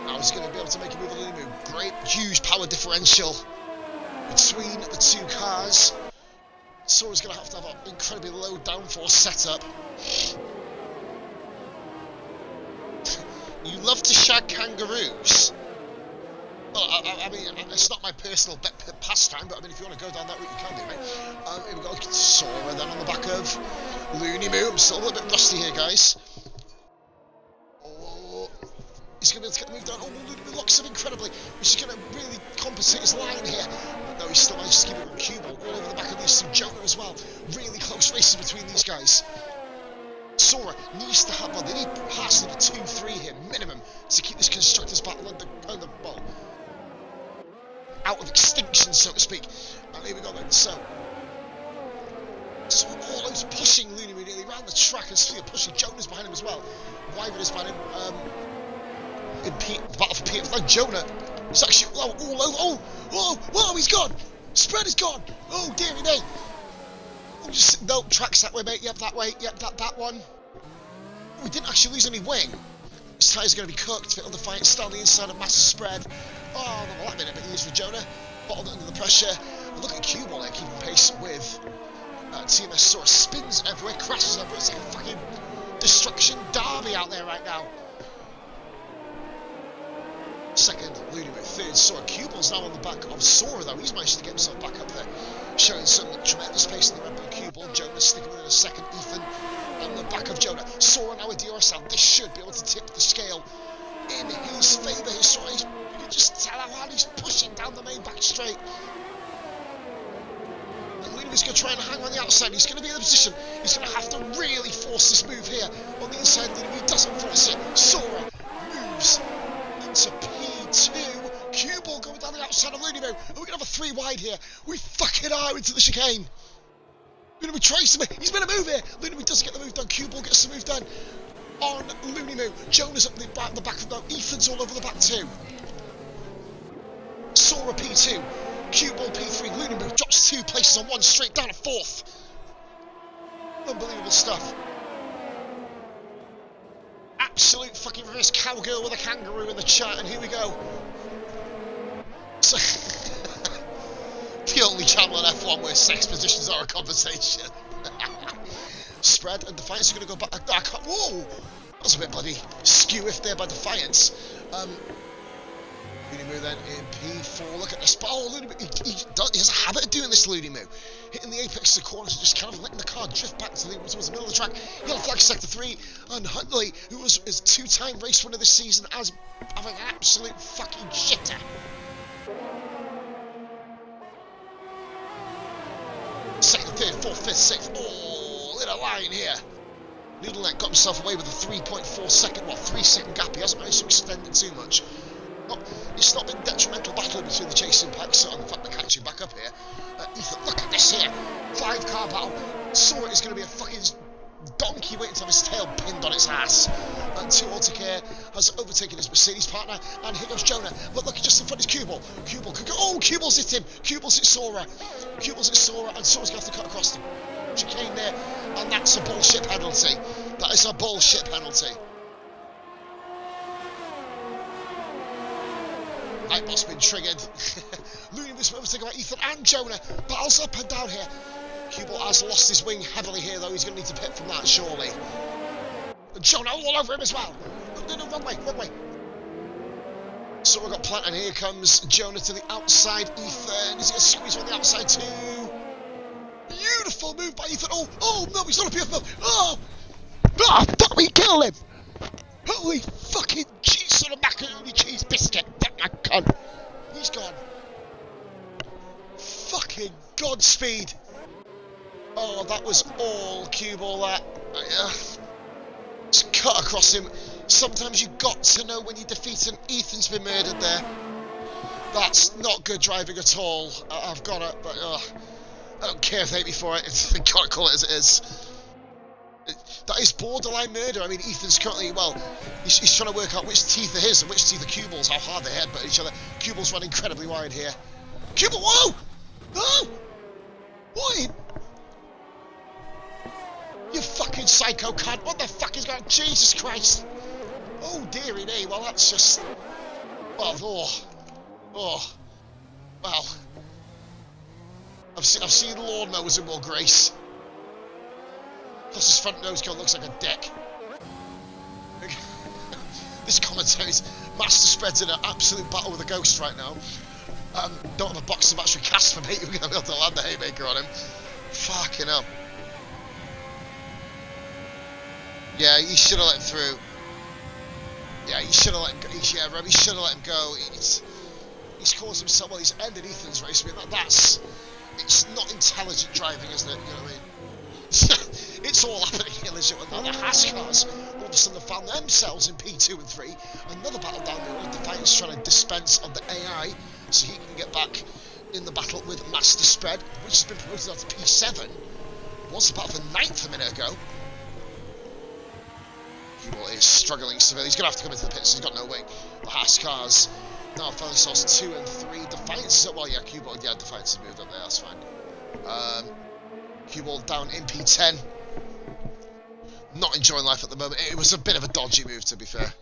Now he's going to be able to make a move, great, huge power differential between the two cars. Sora's going to have an incredibly low downforce setup. You love to shag kangaroos. Well, I mean, it's not my personal pastime, but I mean, if you want to go down that route, you can do, mate. Here we go, Sora then on the back of Looney Moo. I'm still a little bit rusty here, guys. Oh, he's going to be able to get the move down. Oh, Looney Moo locks him incredibly, which is going to really compensate his line here. No, he still managed to keep it with Cube all over the back of these two. Jonah as well. Really close races between these guys. Sora needs to have, well, they need Haas need a 2-3 here, minimum, to keep this Constructors' battle on the ball. Out of extinction, so to speak. And here we go then. So all those pushing Looney Moo nearly around the track, and still pushing. Jonah's behind him as well. Wyvern is behind him. In the battle for Peter. Like Jonah. It's actually all over. Oh, he's gone. Spread is gone. Oh, dearie me. Oh, just no tracks that way, mate. Yep, that way. Yep, that one. We didn't actually lose any wing. His tyres are going to be cooked. Bit on the fight. Still on the inside of massive spread. Oh, well, that made it a bit easier for Jonah. Bottled under the pressure. And look at Q-Ball there, keeping pace with TMS Sora. Spins everywhere, crashes everywhere. It's like a fucking destruction derby out there right now. Second, Looney Moo. Third, Sora. Q-Ball's now on the back of Sora, though. He's managed to get himself back up there, showing some tremendous pace in the Red Bull Q-Ball. Jonah sticking with it in a second. Ethan on the back of Jonah. Sora now with DRSL. This should be able to tip the scale in his favour. Sora, you can just tell how hard he's pushing down the main back straight. And Looney Moo's going to try and hang on the outside. He's going to be in the position. He's going to have to really force this move here on the inside. Looney Moo doesn't force it. Sora moves into P2. Q-Ball going down the outside of Looney Moo. And we're going to have a 3 wide here. We fucking are into the chicane. Looney Moo tries to make. He's made a move here. Looney Moo doesn't get the move done. Q-Ball gets the move done on Looney Moo. Jonah's up the back of the Ethan's all over the back too. Sora P2. Q-Ball P3. Looney Moo drops 2 places on one straight down to 4th. Unbelievable stuff. Absolute fucking reverse cowgirl with a kangaroo in the chat, and here we go. So the only channel on F1 where sex positions are a conversation. Spread and Defiance are going to go back. I can't. Whoa! That was a bit bloody skew-iff there by Defiance. Looney Moo then in P4. Look at this. Oh, Looney Moo. He has a habit of doing this, Looney Moo. Hitting the apex of the corners and just kind of letting the car drift back towards the middle of the track. Yellow flag sector 3. And Huntley, who was his 2-time race winner this season, as having an absolute fucking shitter. Second, third, fourth, fifth, sixth. Oh, in a line here. Noodleneck got himself away with a 3.4 second, 3 second gap. He hasn't managed to extend it too much. It's not been detrimental battle between the chasing packs, and in fact they're catching back up here. Ethan, look at this here. 5-car battle. Sora is going to be a fucking donkey waiting to have his tail pinned on its ass. And 2 Alticare has overtaken his Mercedes partner, and here goes Jonah. But look, just in front is Q-Ball. Q-Ball could go. Oh, Q-Ball's hit him. Q-Ball's hit Sora. Q-Ball's hit Sora, and Sora's going to have to cut across the chicane there. And that's a bullshit penalty. That is a bullshit penalty. Nightbot's been triggered. Looney was overtaken by Ethan and Jonah. Battles up and down here. Q-Ball has lost his wing heavily here, though. He's going to need to pit from that, surely. And Jonah all over him as well. No, wrong way. So we've got Plant, and here comes Jonah to the outside. Ethan, is he going to squeeze on the outside too? Beautiful move by Ethan. Oh, no, he's not a beautiful move. Oh, fuck me, kill him. Holy fucking cheese on a macaroni cheese biscuit. Fuck my cunt. He's gone. Fucking Godspeed. Oh, that was all Q-Ball that. Just cut across him. Sometimes you've got to know when you defeat him. Ethan's been murdered there. That's not good driving at all. I've got it, but I don't care if they hate me for it. I've got to call it as it is. That is borderline murder. I mean, Ethan's currently, well, he's trying to work out which teeth are his and which teeth are Cubal's, how hard they headbutt each other. Cubal's run incredibly wide here. Cubal, whoa! No! What? You fucking psycho cunt! What the fuck is going on? Jesus Christ! Oh, dearie me. Well, that's just... Well, well. I've seen lawnmowers in more grace. Plus his front nose cone looks like a dick. This commentary's Master Spread's in an absolute battle with a ghost right now. Don't have a boxing match with Casper, mate. We're going to be able to land the haymaker on him. Fucking hell. Yeah, you should have let him through. Yeah, you should have let him go. Yeah, Rob, you should have let him go. He's caused himself, well, he's ended Ethan's race. I mean, that's... It's not intelligent driving, isn't it? You know what I mean? It's all happening here, legit. Now the Haas cars all of a sudden have found themselves in P2 and 3. Another battle down the road. Defiance trying to dispense on the AI so he can get back in the battle with Master Spread, which has been promoted out to P7. Was the battle for 9th a minute ago. Cubal is struggling severely. He's going to have to come into the pits. He's got no wing. The Haas cars now found themselves 2 and 3. Defiance is... Well, yeah, Cubal... Yeah, Defiance has moved up there. That's fine. Cubal down in P10. Not enjoying life at the moment. It was a bit of a dodgy move, to be fair.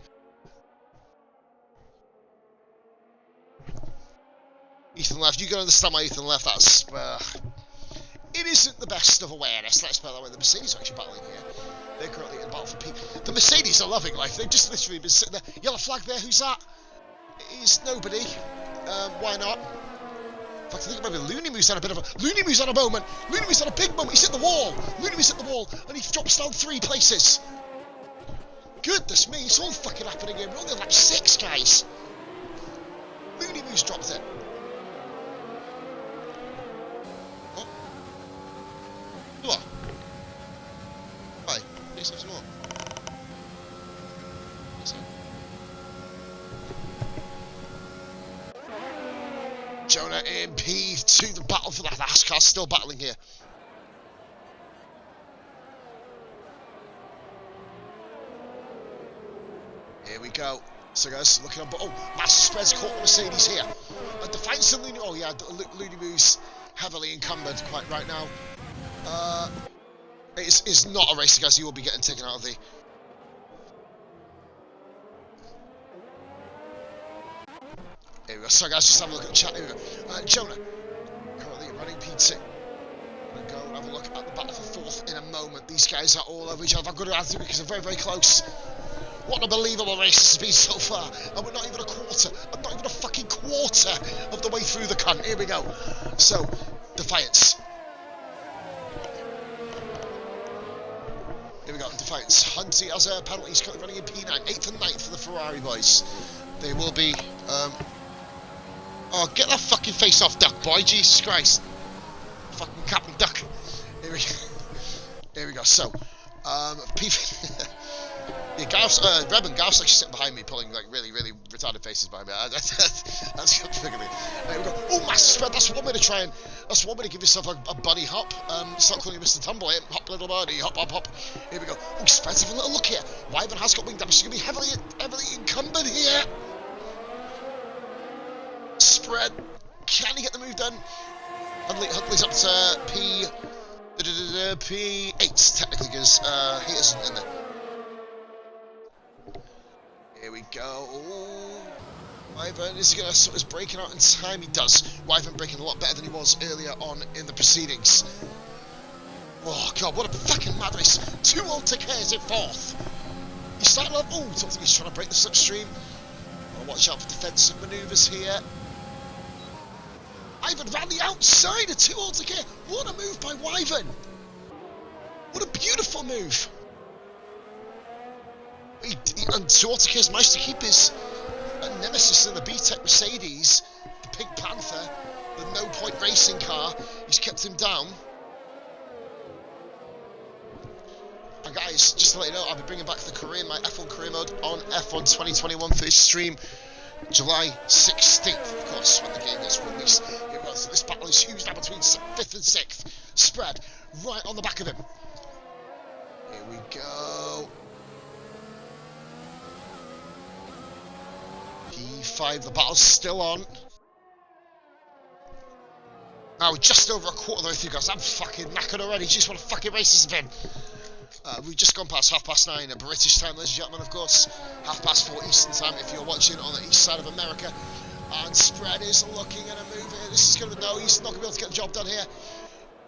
Ethan left. You can understand why Ethan left. That's... it isn't the best of awareness. Let's put it that way. The Mercedes are actually battling here. They're currently in battle for P. The Mercedes are loving life. They've just literally been sitting there. Yellow flag there. Who's that? It is nobody. Why not? In fact, I think maybe Looney Moo's had a bit of a... Looney Moo's had a moment! Looney Moo's had a big moment! He's hit the wall! Looney Moo's hit the wall, and he drops down 3 places! Goodness me, it's all fucking happening here. We're only on lap 6, guys! Looney Moo's dropped it. What? What? Why? Please have some more. Jonah in P2, the battle for that last car, still battling here. Here we go. So guys, looking on, but oh, Master Spread's caught the Mercedes here. Defiance and Looney, oh yeah, Looney Moo's heavily encumbered quite right now. It's not a race, guys. He will be getting taken out of the... Here we go. Sorry guys, just have a look at the chat. Here we go. Jonah, currently running P2. We'll go and have a look at the battle for 4th in a moment. These guys are all over each other. I've got to answer because they're very, very close. What an unbelievable race this has been so far. And we're not even a quarter. I'm not even a fucking quarter of the way through the cunt. Here we go. So, Defiance. Here we go, Defiance. Hunty has a penalty. He's currently running in P9. 8th and 9th for the Ferrari boys. They will be... Oh, get that fucking face off, duck boy. Jesus Christ. Fucking Captain Duck. Here we go. Here we go. So, yeah, Gareth's, Reb and Gareth's actually sitting behind me, pulling like really, really retarded faces behind me. That's good for me. There we go. Oh, Master Spread. That's one way to try and. That's one way to give yourself a bunny hop. Start calling you Mr. Tumble. Hop, little birdie. Hop, hop, hop. Here we go. Oh, Spread's having a little look here. Wyvern has got wing damage. She's gonna be heavily encumbered here. Spread. Can he get the move done? Huntley's up to P8 technically because he isn't in there. Here we go. Ooh. Wyvern is he going to sort his braking out in time? He does. Wyvern braking a lot better than he was earlier on in the proceedings. Oh god, what a fucking mad race. 2 Alta Cares in 4th. He's starting off. Oh, I don't think he's trying to break the slipstream. Oh, watch out for defensive manoeuvres here. Wyvern ran the outside of 2 Alta. What a move by Wyvern! What a beautiful move! And 2 Alta managed to keep his nemesis in the B-Tech Mercedes, the Pink Panther, the No Point racing car. He's kept him down. And guys, just to let you know, I'll be bringing back my F1 career mode on F1 2021 for this stream, July 16th, of course, when the game gets released. Here we go, so this battle is huge now between 5th and 6th. Spread right on the back of him. Here we go. P5, the battle's still on. Now, just over a quarter of the way through, guys. I'm fucking knackered already. Just what a fucking race this has been. We've just gone past 9:30 at British time, ladies and gentlemen, of course. 4:30 Eastern time if you're watching on the east side of America. And Spread is looking at a move here. This is going to... No, he's not going to be able to get the job done here.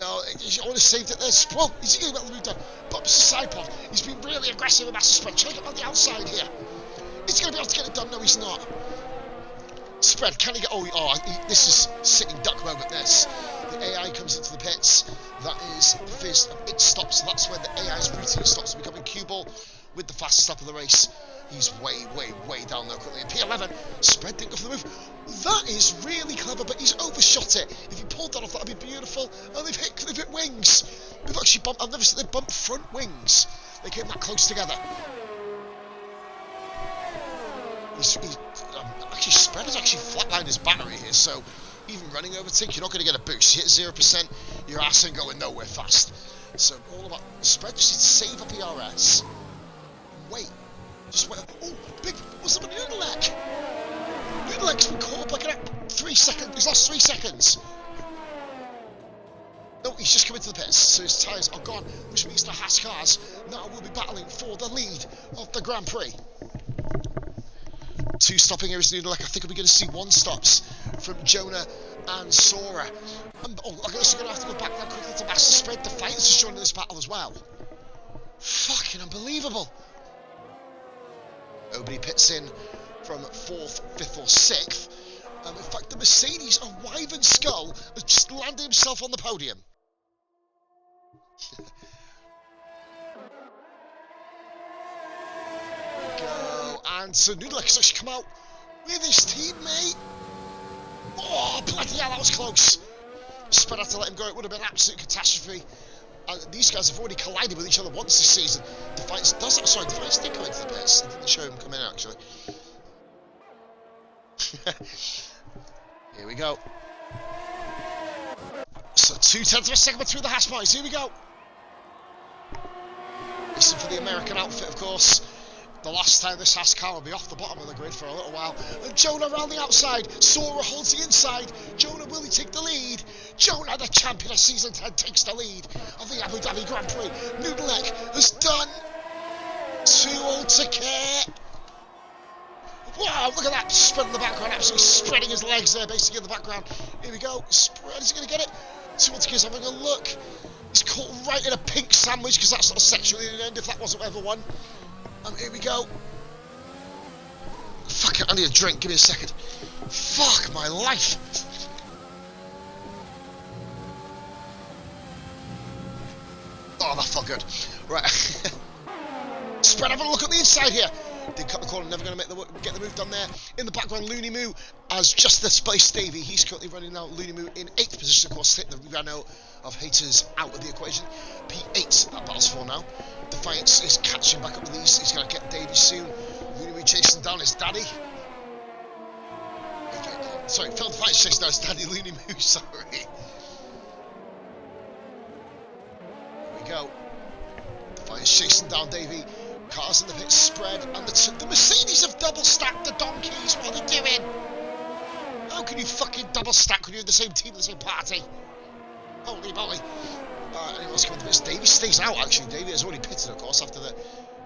No, he already saved it there. Well, he's going to get the move done. Bumps the side pod. He's been really aggressive with Master Spread. Trying to get on the outside here. He's going to be able to get it done. No, he's not. Spread, can he get... this is sitting duck moment, this. The AI comes into the pits. That is Fizz. It stops. So that's when the AI's routine stops becoming cue ball with the fastest lap of the race. He's way, way, way down there quickly. And P11, Spread didn't go for the move. That is really clever, but he's overshot it. If he pulled that off, that would be beautiful. Oh, they've hit wings. They've actually bumped... I've never seen them bump front wings. They came that close together. Actually, Spread has actually flatlined his battery here, so even running overtake, you're not going to get a boost. You hit 0%, your ass ain't going nowhere fast. So all about Spread just needs to save up ERS. Wait. Just wait. Oh, big. What's up with Noodleneck? Noodleneck's been caught up like 3 seconds. He's lost 3 seconds. No, he's just come into the pits, so his tyres are gone, which means the Haas cars now will be battling for the lead of the Grand Prix. 2 stopping here is Noodleneck. I think we're going to see 1 stops from Jonah and Sora. And, I guess we're going to have to go back now quickly to Master Spread. The Fighters is joining this battle as well. Fucking unbelievable. Nobody pits in from 4th, 5th or 6th. In fact, the Mercedes of Wyvern Skull has just landed himself on the podium. And so Noodleneck has actually come out with his teammate. Oh, bloody hell, that was close. Spread had to let him go. It would have been an absolute catastrophe. And these guys have already collided with each other once this season. Defiance did come into the pits. I didn't show him come in, actually. Here we go. So 0.2 of a second between the hash marks. Here we go. Listen for the American outfit, of course. The last time this Haas car will be off the bottom of the grid for a little while. And Jonah around the outside. Sora holds the inside. Jonah, will he take the lead? Jonah, the champion of Season 10, takes the lead of the Abu Dhabi Grand Prix. Noodleneck has done 2 all to care. Wow, look at that. Spread in the background. Absolutely spreading his legs there, basically in the background. Here we go. Spread, is he going to get it? 2 all to care is having a look. He's caught right in a pink sandwich because that's not sexually in the end if that wasn't ever one. Here we go. Fuck it, I need a drink. Give me a second. Fuck my life. Oh, that felt good. Right. Spread, have a look at the inside here. Did cut the corner, never going to get the move done there. In the background, Looney Moo has just displaced Davey. He's currently running now. Looney Moo in 8th position, of course, taking the Renault of Haters out of the equation. P8, that battle's for now. Defiance is catching back up with these. He's going to get Davey soon. Looney Moo chasing down his daddy. Sorry, Phil Defiance chasing down his daddy, Looney Moo, sorry. Here we go. Defiance chasing down Davey. Cars in the pit, Spread, and the Mercedes have double stacked the donkeys. What are they doing? How can you fucking double stack when you're in the same team, the same party? Holy moly. Anyone else coming to this? Davey stays out, actually. Davey has already pitted, of course, after the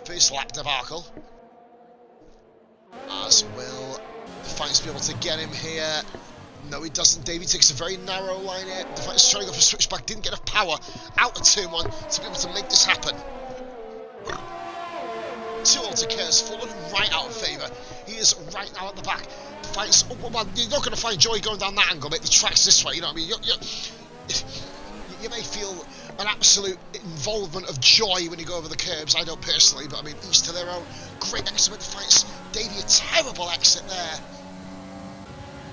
first lap debacle. As will Defiance be able to get him here. No, he doesn't. Davey takes a very narrow line here. Defiance is trying to go for a switchback. Didn't get enough power out of turn 1 to be able to make this happen. 2 all to care has fallen right out of favour. He is right now at the back. Defiance, you're not going to find joy going down that angle, mate. The track's this way, you know what I mean? You may feel an absolute involvement of joy when you go over the curbs. I don't personally, but I mean, each to their own. Great exit with Defiance. Davey, a terrible exit there.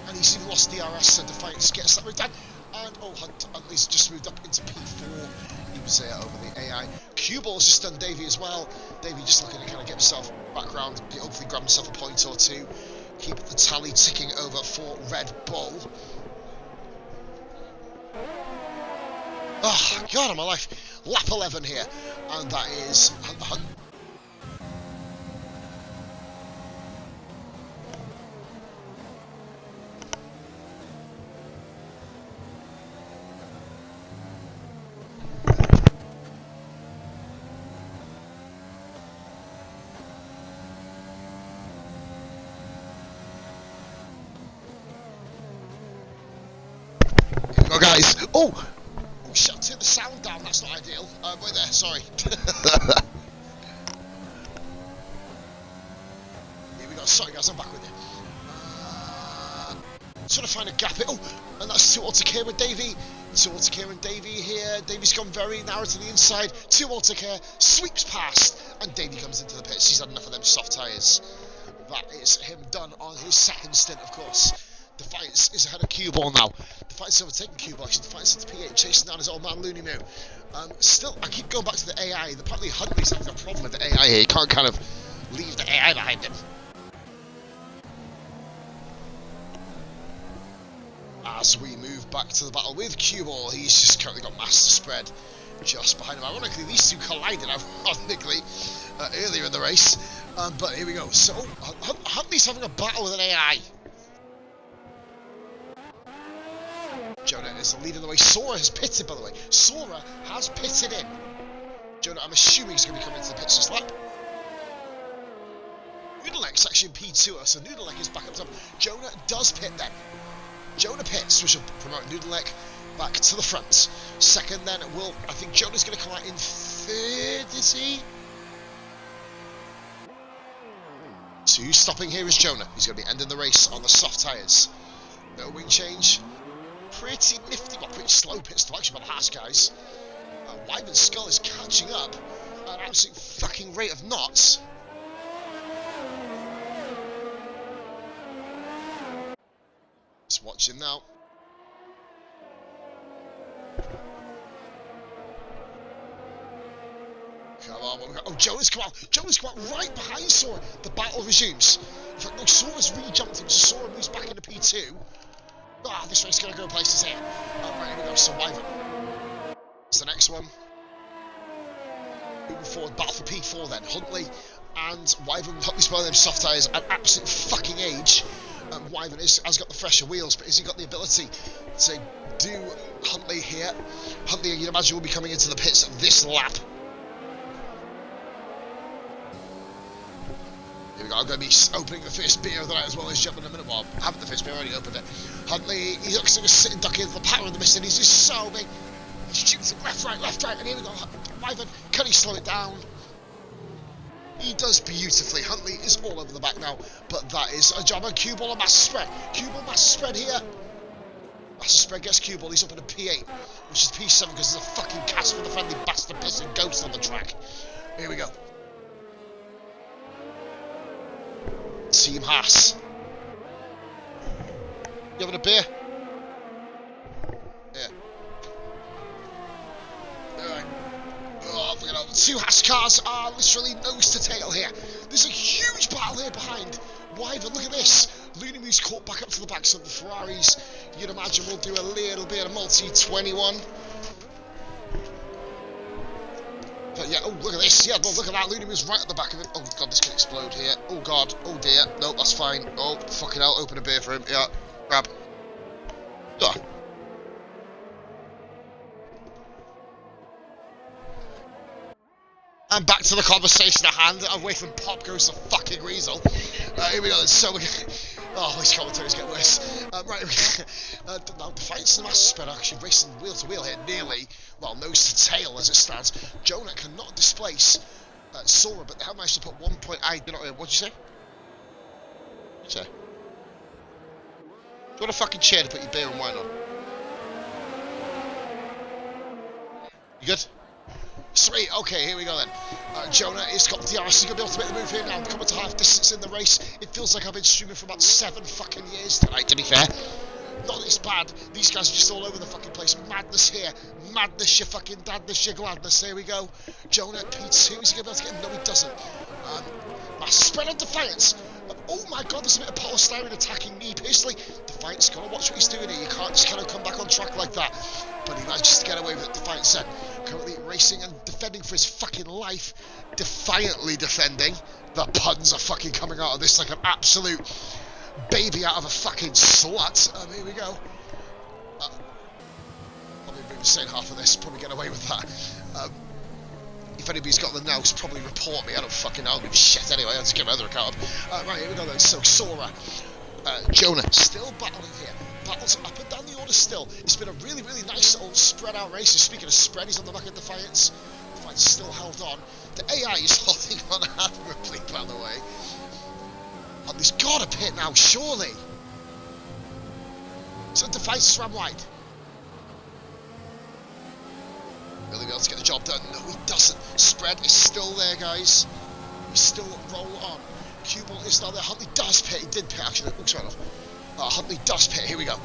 And he's even lost DRS, so Defiance gets that move down. And, oh, Huntley's just moved up into P4. He was over the AI. Cue Ball's just done Davey as well. Davey just looking to kind of get himself background, hopefully grab himself a point or two. Keep the tally ticking over for Red Bull. Oh, God of my life. Lap 11 here. And that is oh, guys. Oh, shit, turn the sound down. That's not ideal. Wait there, sorry. Here we go. Sorry, guys, I'm back with you. Trying to find a gap. Oh, and that's 2 all to care with Davey. 2 all to care and Davey here. Davey's gone very narrow to the inside. 2 all to care. Sweeps past. And Davey comes into the pits. He's had enough of them soft tyres. That is him done on his second stint, of course. Defiance is ahead of Cue Ball now. Defiance overtaking Cue Ball. Actually, Defiance into P8, chasing down his old man Looney Moo. Still, I keep going back to the AI. Apparently, Huntley's having a problem with the AI here. He can't kind of leave the AI behind him. As we move back to the battle with Cue Ball, he's just currently got Master Spread just behind him. Ironically, these two collided, ironically, earlier in the race. But here we go. So, Huntley's having a battle with an AI. Jonah is leading the way. Sora has pitted, by the way. Sora has pitted in. Jonah, I'm assuming he's going to be coming into the pits this lap. Noodleneck's actually in P2, so Noodleneck is back up top. Jonah does pit then. Jonah pits, which will promote Noodleneck back to the front. Second then I think Jonah's going to come out in third, is he? So who's stopping here is Jonah. He's going to be ending the race on the soft tyres. No wing change. Pretty nifty, but pretty slow pit stop actually by the Haas guys. Wyvern's Skull is catching up at an absolute fucking rate of knots. Just watching now. Come on, what we got? Oh, Jonah's come out. Jonah's come out right behind Sora. The battle resumes. In fact, no, Sora's re-jumped him, so Sora moves back into P2. This race is going to go places here. Right, here we go. So Wyvern. It's the next one. Moving forward, battle for P4 then. Huntley and Wyvern. Huntley's by them soft tyres at absolute fucking age. Wyvern has got the fresher wheels, but has he got the ability to do Huntley here? Huntley, you'd imagine, will be coming into the pits this lap. Here we go. I'm going to be opening the first beer of the night as well as jumping in a minute. Well, I haven't the first beer, I already opened it. Huntley, he looks like a sitting duck into the power of the mist, and he's just so big. He shoots it left, right, and here we go. Wyvern, can he slow it down? He does beautifully. Huntley is all over the back now, but that is a job on Cue Ball and Master Spread. Cue Ball, Master Spread here. Master Spread gets Cue Ball. He's up in a P8, which is P7 because there's a fucking cast for the friendly bastard pissing ghost on the track. Here we go. Team Haas. You having a beer? Yeah. Alright. Oh, look at that. 2 Haas cars are literally nose to tail here. There's a huge battle here behind Wyvern. Look at this. Looney Moo's caught back up to the back, so the Ferraris, you'd imagine, will do a little bit of multi-21. But yeah, oh, look at this. Yeah, well, look at that. Looney Moo's right at the back of it. Oh, God, this could explode here. Oh, God. Oh, dear. No, that's fine. Oh, fucking hell. Open a beer for him. Yeah. Grab. Yeah. And back to the conversation at hand. Away from Pop goes the fucking Weasel. Here we go. So we oh, these commentators get worse. Right. Now, Defiance and the Master Spread actually racing wheel to wheel here, nearly, well, nose to tail as it stands. Jonah cannot displace Sora, but they have managed to put 1 point. What'd you say? What'd you say? Do you want a fucking chair to put your beer and wine on? You good? Sweet, okay, here we go then. Jonah is got the DRS, he's going to be able to make the move here now. Coming to half distance in the race. It feels like I've been streaming for about 7 fucking years tonight, to be fair. Not this bad. These guys are just all over the fucking place. madness here. Madness, your fucking dadness, your gladness. Here we go. Jonah, P2, is he going to be able to get him? No, he doesn't. Massive spread on Defiance. Oh my god, there's a bit of polystyrene attacking me personally. Defiance, gotta watch what he's doing here. You can't just kind of come back on track like that. But he manages to get away with it. Defiance then currently racing and defending for his fucking life. Defiantly defending. The puns are fucking coming out of this like an absolute baby out of a fucking slut. Here we go. Probably saying half of this, probably get away with that. If anybody's got the nous, probably report me. I don't fucking know. I'll give a shit anyway. I'll just get my other account. Right, here we go then. So, Sora, Jonah, still battling here. Battles up and down the order still. It's been a really, really nice little spread out race. Speaking of spread, he's on the back of Defiance. Defiance still held on. The AI is holding on admirably, by the way. And there's got a pit now, surely. So Defiance ran wide. Will he be able to get the job done? No, he doesn't. Spread is still there, guys. He's still roll on. Q-Ball is now there. Huntley does pit. He did pit, actually. Looks right off. Huntley does pit. Here we go.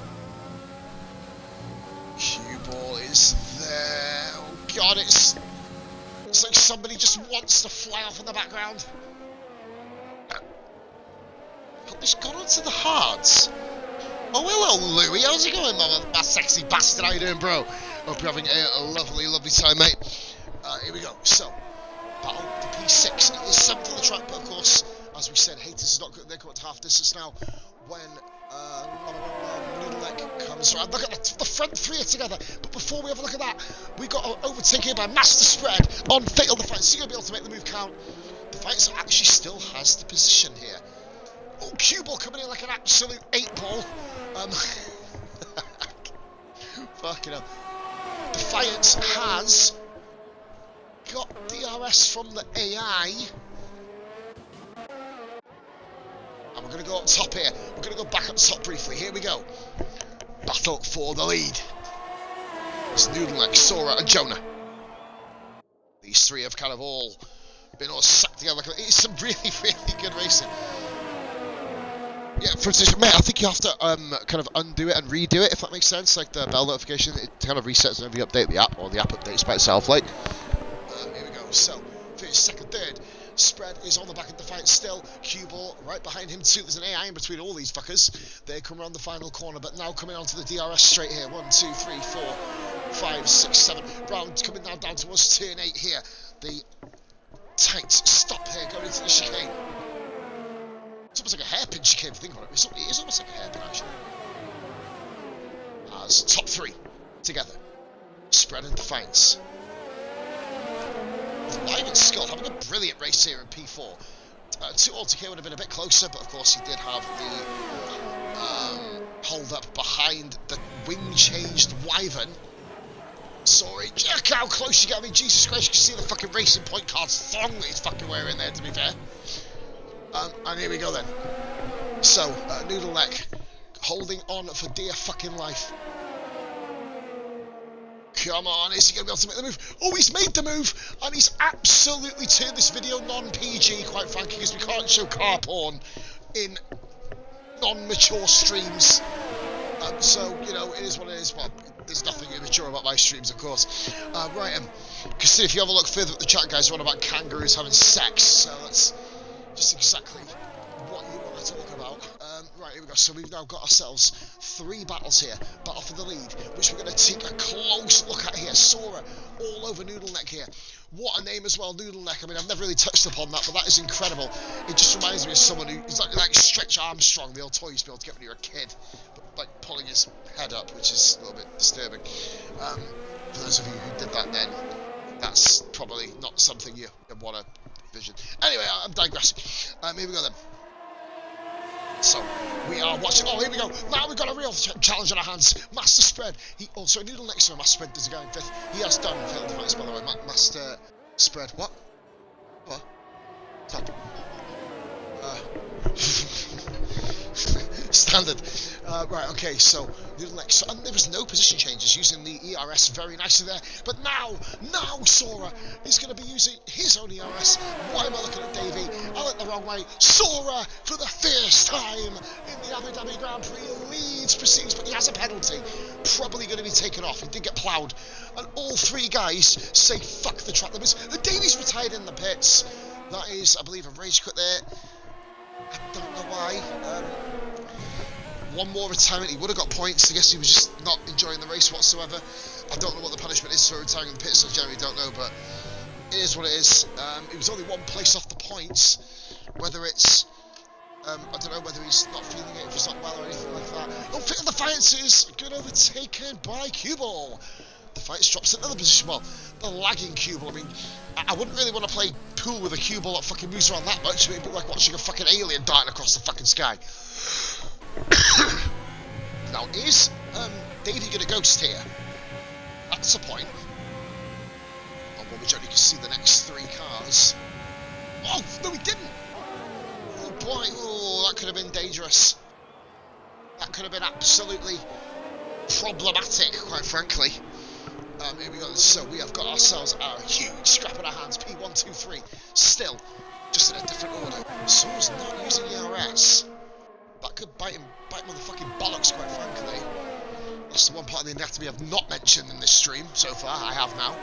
Q-Ball is there. Oh, God, it's like somebody just wants to fly off in the background. Huntley's gone onto the hards. Oh, hello, Louie. How's it going, my sexy bastard? How you doing, bro? Hope you're having a lovely, lovely time, mate. Here we go. So, battle for P6. It is 7th on the track, but of course, as we said, Haters is not good. They're coming to half distance now. When Noodleneck comes around. Look at the front three are together. But before we have a look at that, we got overtaken by Master Spread on Fatal Defiance. So you're going to be able to make the move count. Defiance actually still has the position here. Oh, Q-Ball coming in like an absolute 8-ball. Fucking hell. Defiance has got DRS from the AI. And we're going to go up top here. We're going to go back up top briefly. Here we go. Battle for the lead. It's Noodleneck, Sora and Jonah. These three have kind of all been all sacked together. It's some really, really good racing. Yeah, for instance, mate, I think you have to kind of undo it and redo it, if that makes sense. Like the bell notification, it kind of resets whenever you update the app, or the app updates by itself, like. Here we go. So, first, second, third. Spread is on the back of Defiance still. Q-Ball right behind him too. There's an AI in between all these fuckers. They come around the final corner, but now coming onto the DRS straight here. 1, 2, 3, 4, 5, 6, 7. Brown coming now down towards turn 8 here. The tight stop here going into the chicane. It's almost like a hairpin chicane, if you think about it. It is almost like a hairpin, actually. As top three together. Spread and Defiance. Lion and Skull having a brilliant race here in P4. 2 altogether would have been a bit closer, but of course he did have the hold up behind the wing-changed Wyvern. Sorry, check how close you get. I mean, Jesus Christ, you can see the fucking Racing Point card's thong that he's fucking wearing there, to be fair. And here we go then. So, Noodleneck holding on for dear fucking life. Come on, is he going to be able to make the move? Oh, he's made the move, and he's absolutely turned this video non-PG, quite frankly, because we can't show car porn in non-mature streams. So, you know, it is what it is. Well, there's nothing immature about my streams, of course. Right, because if you have a look further at the chat, guys, one about kangaroos having sex, so that's just exactly what you wanted to look about. Right, here we go. So we've now got ourselves 3 battles here. Battle for the lead, which we're going to take a close look at here. Sora all over Noodleneck here. What a name as well, Noodleneck. I mean, I've never really touched upon that, but that is incredible. It just reminds me of someone who's like Stretch Armstrong, the old toy you used to be able to get when you were a kid, but like pulling his head up, which is a little bit disturbing. For those of you who did that then, that's probably not something you want to vision. Anyway, I'm digressing. Here we go then. So, we are watching. Oh, here we go. Now we've got a real challenge on our hands. Master Spread. He also, Noodleneck, so Master Spread does a guy in 5th. He has done Fatal Defiance, by the way. Master Spread. What? What? Top. Standard. Right, okay, so and there was no position changes using the ERS very nicely there. But now Sora is going to be using his own ERS. Why am I looking at Davey? I went the wrong way. Sora, for the first time in the Abu Dhabi Grand Prix, leads proceedings, but he has a penalty. Probably going to be taken off. He did get ploughed. And all three guys say fuck the track limits. And Davey's retired in the pits. That is, I believe, a rage quit there. I don't know why. One more retirement, he would have got points. I guess he was just not enjoying the race whatsoever. I don't know what the punishment is for retiring in the pits, I generally don't know, but it is what it is. It was only one place off the points. Whether it's, I don't know whether he's not feeling it, if he's not well or anything like that. Oh, Fit of the Defiance good overtaken by Q-Ball. Defiance drops another position. Well, the lagging Q-Ball, I mean, I wouldn't really want to play pool with a Q-Ball that fucking moves around that much. It'd be like watching a fucking alien darting across the fucking sky. Now, is Davey going to ghost here? That's the point. On one which only can see the next three cars. Oh, no, he didn't! Oh, boy. Oh, that could have been dangerous. That could have been absolutely problematic, quite frankly. Here we go. So we have got ourselves a huge scrap in our hands. P123. Still, just in a different order. Sora's not using ERS. That could bite motherfucking bollocks, quite frankly. That's the one part of the anatomy I've not mentioned in this stream so far. I have now.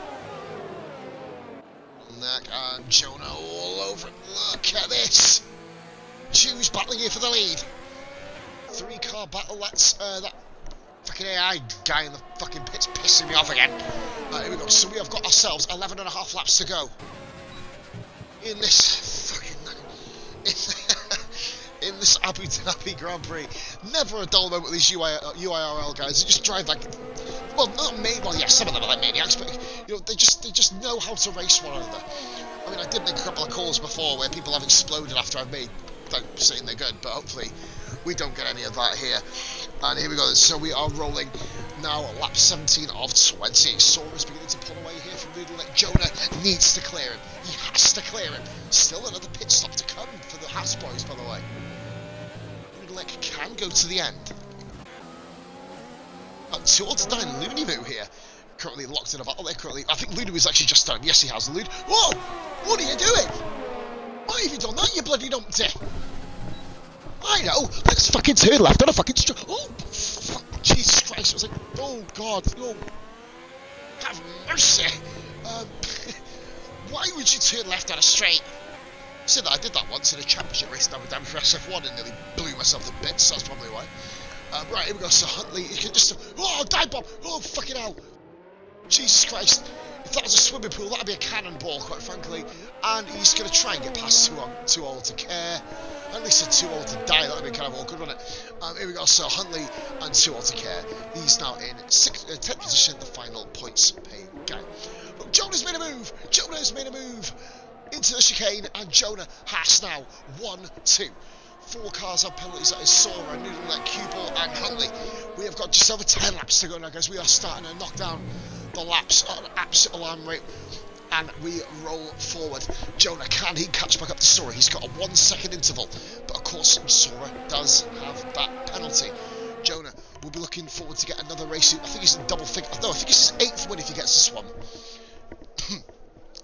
And Jonah all over it. Look at this. Choose battling here for the lead. 3-car battle. That's that fucking AI guy in the fucking pit's pissing me off again. Here we go. So we have got ourselves 11.5 laps to go. In this fucking... in this Abu Dhabi Grand Prix. Never a dull moment with these UIRL guys. They just drive like, well, not made. Well, yeah, some of them are like maniacs, but you know, they just know how to race one another. I mean, I did make a couple of calls before where people have exploded after I've made, like, saying they're good, but hopefully we don't get any of that here. And here we go. So we are rolling now. Lap 17 of 20. Sora's beginning to pull away here from Noodle. Jonah needs to clear him. He has to clear him. Still another pit stop to come for the House Boys, by the way. Can go to the end. 2-9 Looney Moo here. Currently locked in a battle. I think Looney Moo's actually just done. Yes, he has. Whoa! What are you doing? Why have you done that, you bloody numpty? I know. Let's fucking turn left on a fucking straight. Oh, fuck. Jesus Christ. I was like, oh, God. Oh. Have mercy. Why would you turn left on a straight? Said that I did that once in a championship race down with Dhabi for SF1 and nearly blew myself to bits, so that's probably why. Right, here we go. So Huntley, he can just... Oh, dive bomb! Oh, fucking hell! Jesus Christ. If that was a swimming pool, that'd be a cannonball, quite frankly. And he's going to try and get past Too Old to Care. At least a Too Old to Die, that'd be kind of awkward, wouldn't it? Here we go. So Huntley and Too Old to Care. He's now in 10th position, the final points pay game. But Jonah's made a move! Jonah's made a move! Into the chicane, and Jonah has now 1, 2, 4 cars on penalties. That is Sora, Noodle, Q-Ball, and Huntley. We have got just over 10 laps to go now, guys. We are starting to knock down the laps at an absolute alarm rate, and we roll forward. Jonah, can he catch back up to Sora? He's got a 1 second interval, but of course Sora does have that penalty. Jonah will be looking forward to get another race. I think he's in double figure. No, I think it's his 8th win if he gets this one.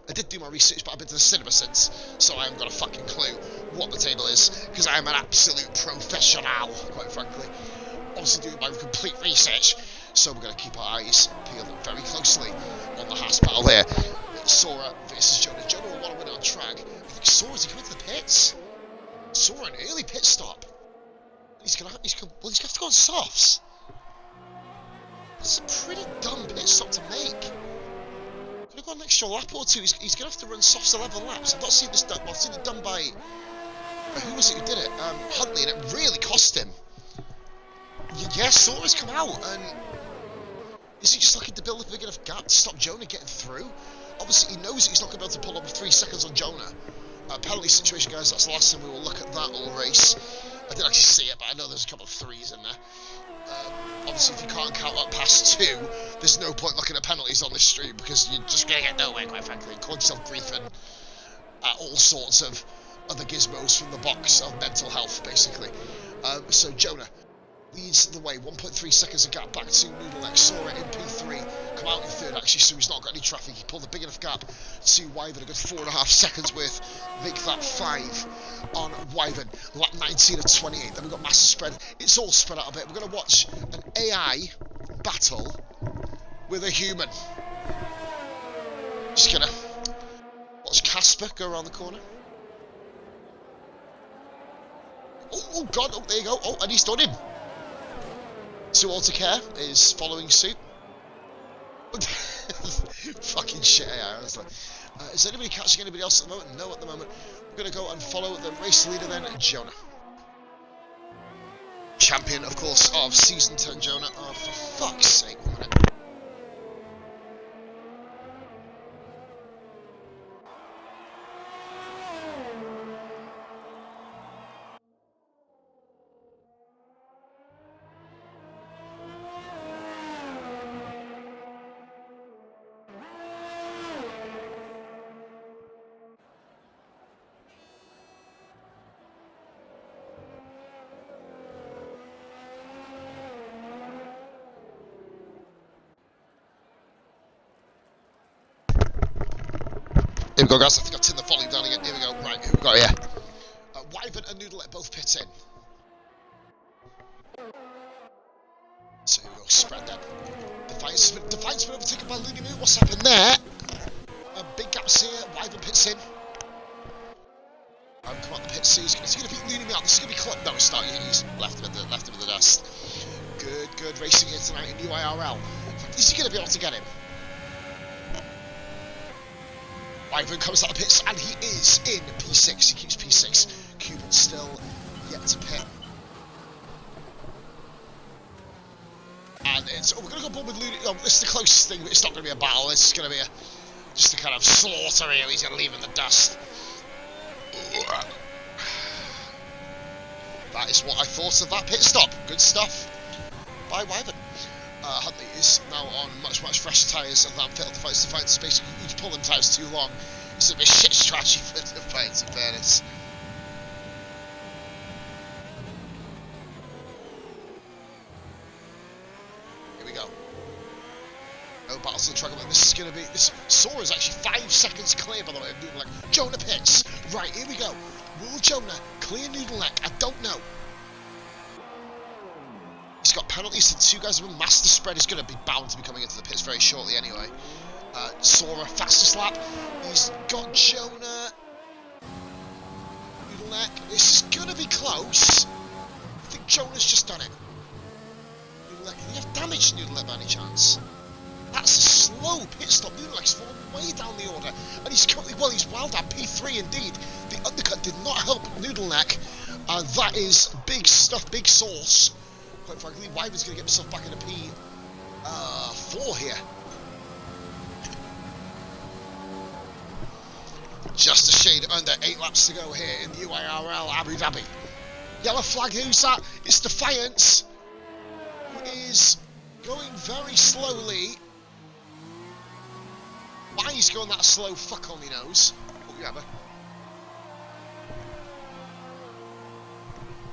I did do my research, but I've been to the cinema since, so I haven't got a fucking clue what the table is, because I am an absolute professional, quite frankly. Obviously doing my complete research, so we're going to keep our eyes peeled very closely on the Haas battle here. Sora versus Jonah. Jonah will want to win on track. I think Sora's coming to the pits. Sora, an early pit stop. He's going to have to go on softs. That's a pretty dumb pit stop to make. Could have got an extra lap or two. He's going to have to run softs 11 laps. I've not seen this done. Well, I've seen it done by who was it who did it? Huntley, and it really cost him. Yeah, Sora's come out, and is he just looking to build a big enough gap to stop Jonah getting through? Obviously, he knows that he's not going to be able to pull up with 3 seconds on Jonah. Penalty situation, guys. That's the last time we will look at that all race. I didn't actually see it, but I know there's a couple of 3s in there. Obviously, if you can't count up past 2, there's no point looking at penalties on this stream because you're just going to get nowhere, quite frankly. Call yourself grief and all sorts of other gizmos from the box of mental health, basically. So Jonah leads the way, 1.3 seconds of gap back to Noodle Neck. Sora in P3, come out in third actually, so he's not got any traffic. He pulled a big enough gap to Wyvern, a good 4.5 seconds worth, make that 5 on Wyvern. Lap 19 of 28, then we've got massive spread. It's all spread out a bit. We're going to watch an AI battle with a human. Just gonna watch Casper go around the corner. Oh god, oh there you go, oh and he's done him. So All to Care is following suit. Fucking shit AI, honestly. Is anybody catching anybody else at the moment? No, at the moment. We're going to go and follow the race leader then, Jonah. Champion, of course, of Season 10, Jonah. Oh, for fuck's sake, 1 minute. Here we go, guys. I think I've turned the volume down again. Here we go. Right, who we got here? Wyvern and Noodle both pit in. So here we go. Spread then. Defiance been overtaken by Looney Moo. What's happened there? Big gaps here. Wyvern pits in. Come on, the pit. So he's going to beat Looney Moo out. This is going to be close. No, it's not. He's left him in the dust. Good racing here tonight in UIRL. Is he going to be able to get him? Wyvern comes out of the pits, and he is in P6. He keeps P6. Cuban still yet to pit. And it's... Oh, we're going to go with Looney... Oh, this is the closest thing, but it's not going to be a battle. This is going to be just a kind of slaughter here. He's going to leave in the dust. That is what I thought of that pit stop. Good stuff by Wyvern. Huntley is now on much fresh tyres than Fatal Defiance. Defiance is basically, you pull them tyres too long. It's a bit shit strategy for Defiance, in fairness. Here we go. No battles on the track. This is going to be... Sora's actually 5 seconds clear, by the way, of Noodle Neck. Jonah pits. Right, here we go. Will Jonah clear Noodle Neck? I don't know. He's got penalties to 2 guys. Master spread is going to be bound to be coming into the pits very shortly anyway. Sora, fastest lap. He's got Jonah. Noodle Neck. This is going to be close. I think Jonah's just done it. Noodle Neck. Can you have damaged Noodle Neck by any chance? That's a slow pit stop. Noodle Neck's fallen way down the order. And he's currently, well, he's well down. P3 indeed. The undercut did not help Noodle Neck. That is big stuff, big sauce. Quite frankly, Wyvern's going to get himself back in a P4 here. Just a shade under 8 laps to go here in the UIRL Abu Dhabi. Yellow flag, who's that? It's Defiance, who is going very slowly. Why he's going that slow, fuck only knows. Oh, yeah, but...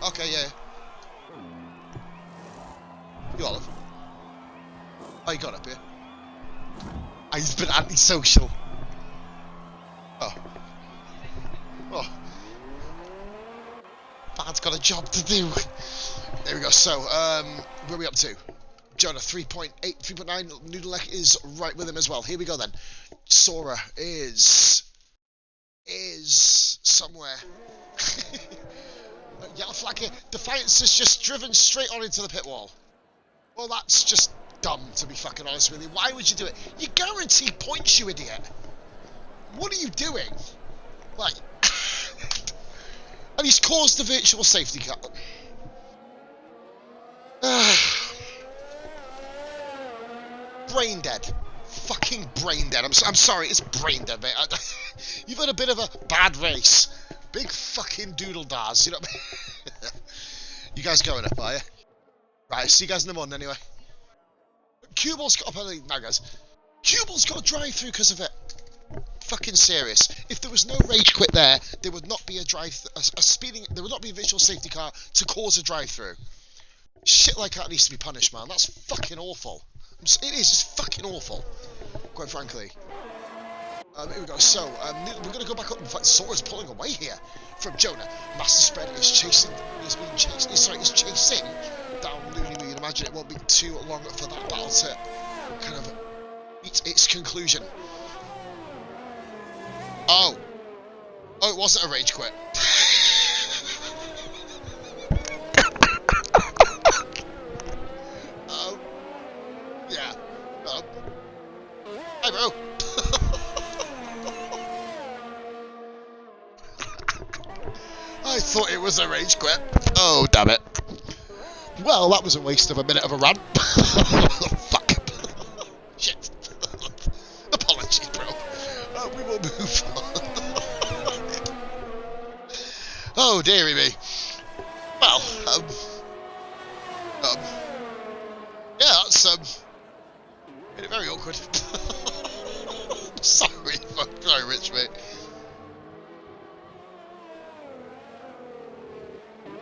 Okay, yeah. You Olive. Oh, you got up here. Oh, he's been antisocial. Oh. Oh. Bad's got a job to do. There we go. So, where are we up to? Jonah, 3.8, 3.9. Noodle Neck is right with him as well. Here we go then. Sora is somewhere. Yellow flag here. Defiance has just driven straight on into the pit wall. Well, that's just dumb, to be fucking honest with you. Why would you do it? You guarantee points, you idiot. What are you doing? Like... and he's caused the virtual safety car. Brain dead. Fucking brain dead. I'm sorry, it's brain dead, mate. You've had a bit of a bad race. Big fucking doodle dars, you know what I mean? You guys going up, are you? Right, see you guys in the morning anyway. Cubal's got up early. Now, guys. Cubal's got to drive through because of it. fucking serious? If there was no rage quit there, there would not be there would not be a visual safety car to cause a drive-through. Shit like that needs to be punished, man. That's fucking awful. It is. It's fucking awful, quite frankly. Here we go. So, we're going to go back up. In fact, Sora's pulling away here from Jonah. Master Spread is chasing. He's chasing down Looney Moo. You'd imagine it won't be too long for that battle to kind of reach its conclusion. Oh, it wasn't a rage quit. Yeah. Hey, bro. I thought it was a rage quit. Oh, damn it. Well, that was a waste of a minute of a rant. Fuck. Shit. Apologies, bro. We will move on. Oh, dearie me. Well, yeah, that's, made it very awkward. Sorry, Rich, mate.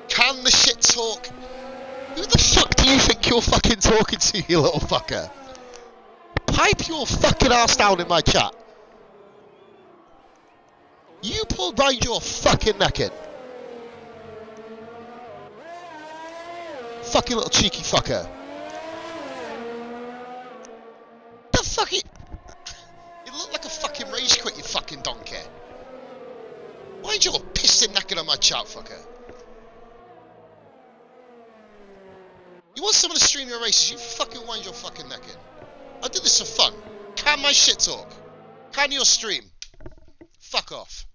Can the shit talk? Who the fuck do you think you're fucking talking to, you little fucker? Pipe your fucking ass down in my chat. You pulled behind your fucking neck in. Fucking little cheeky fucker. The fuck it? You look like a fucking rage quit, you fucking donkey. Why'd you pissing necking on my chat, fucker? You want someone to stream your races, you fucking wind your fucking neck in. I did this for fun. Can my shit talk? Can your stream? Fuck off.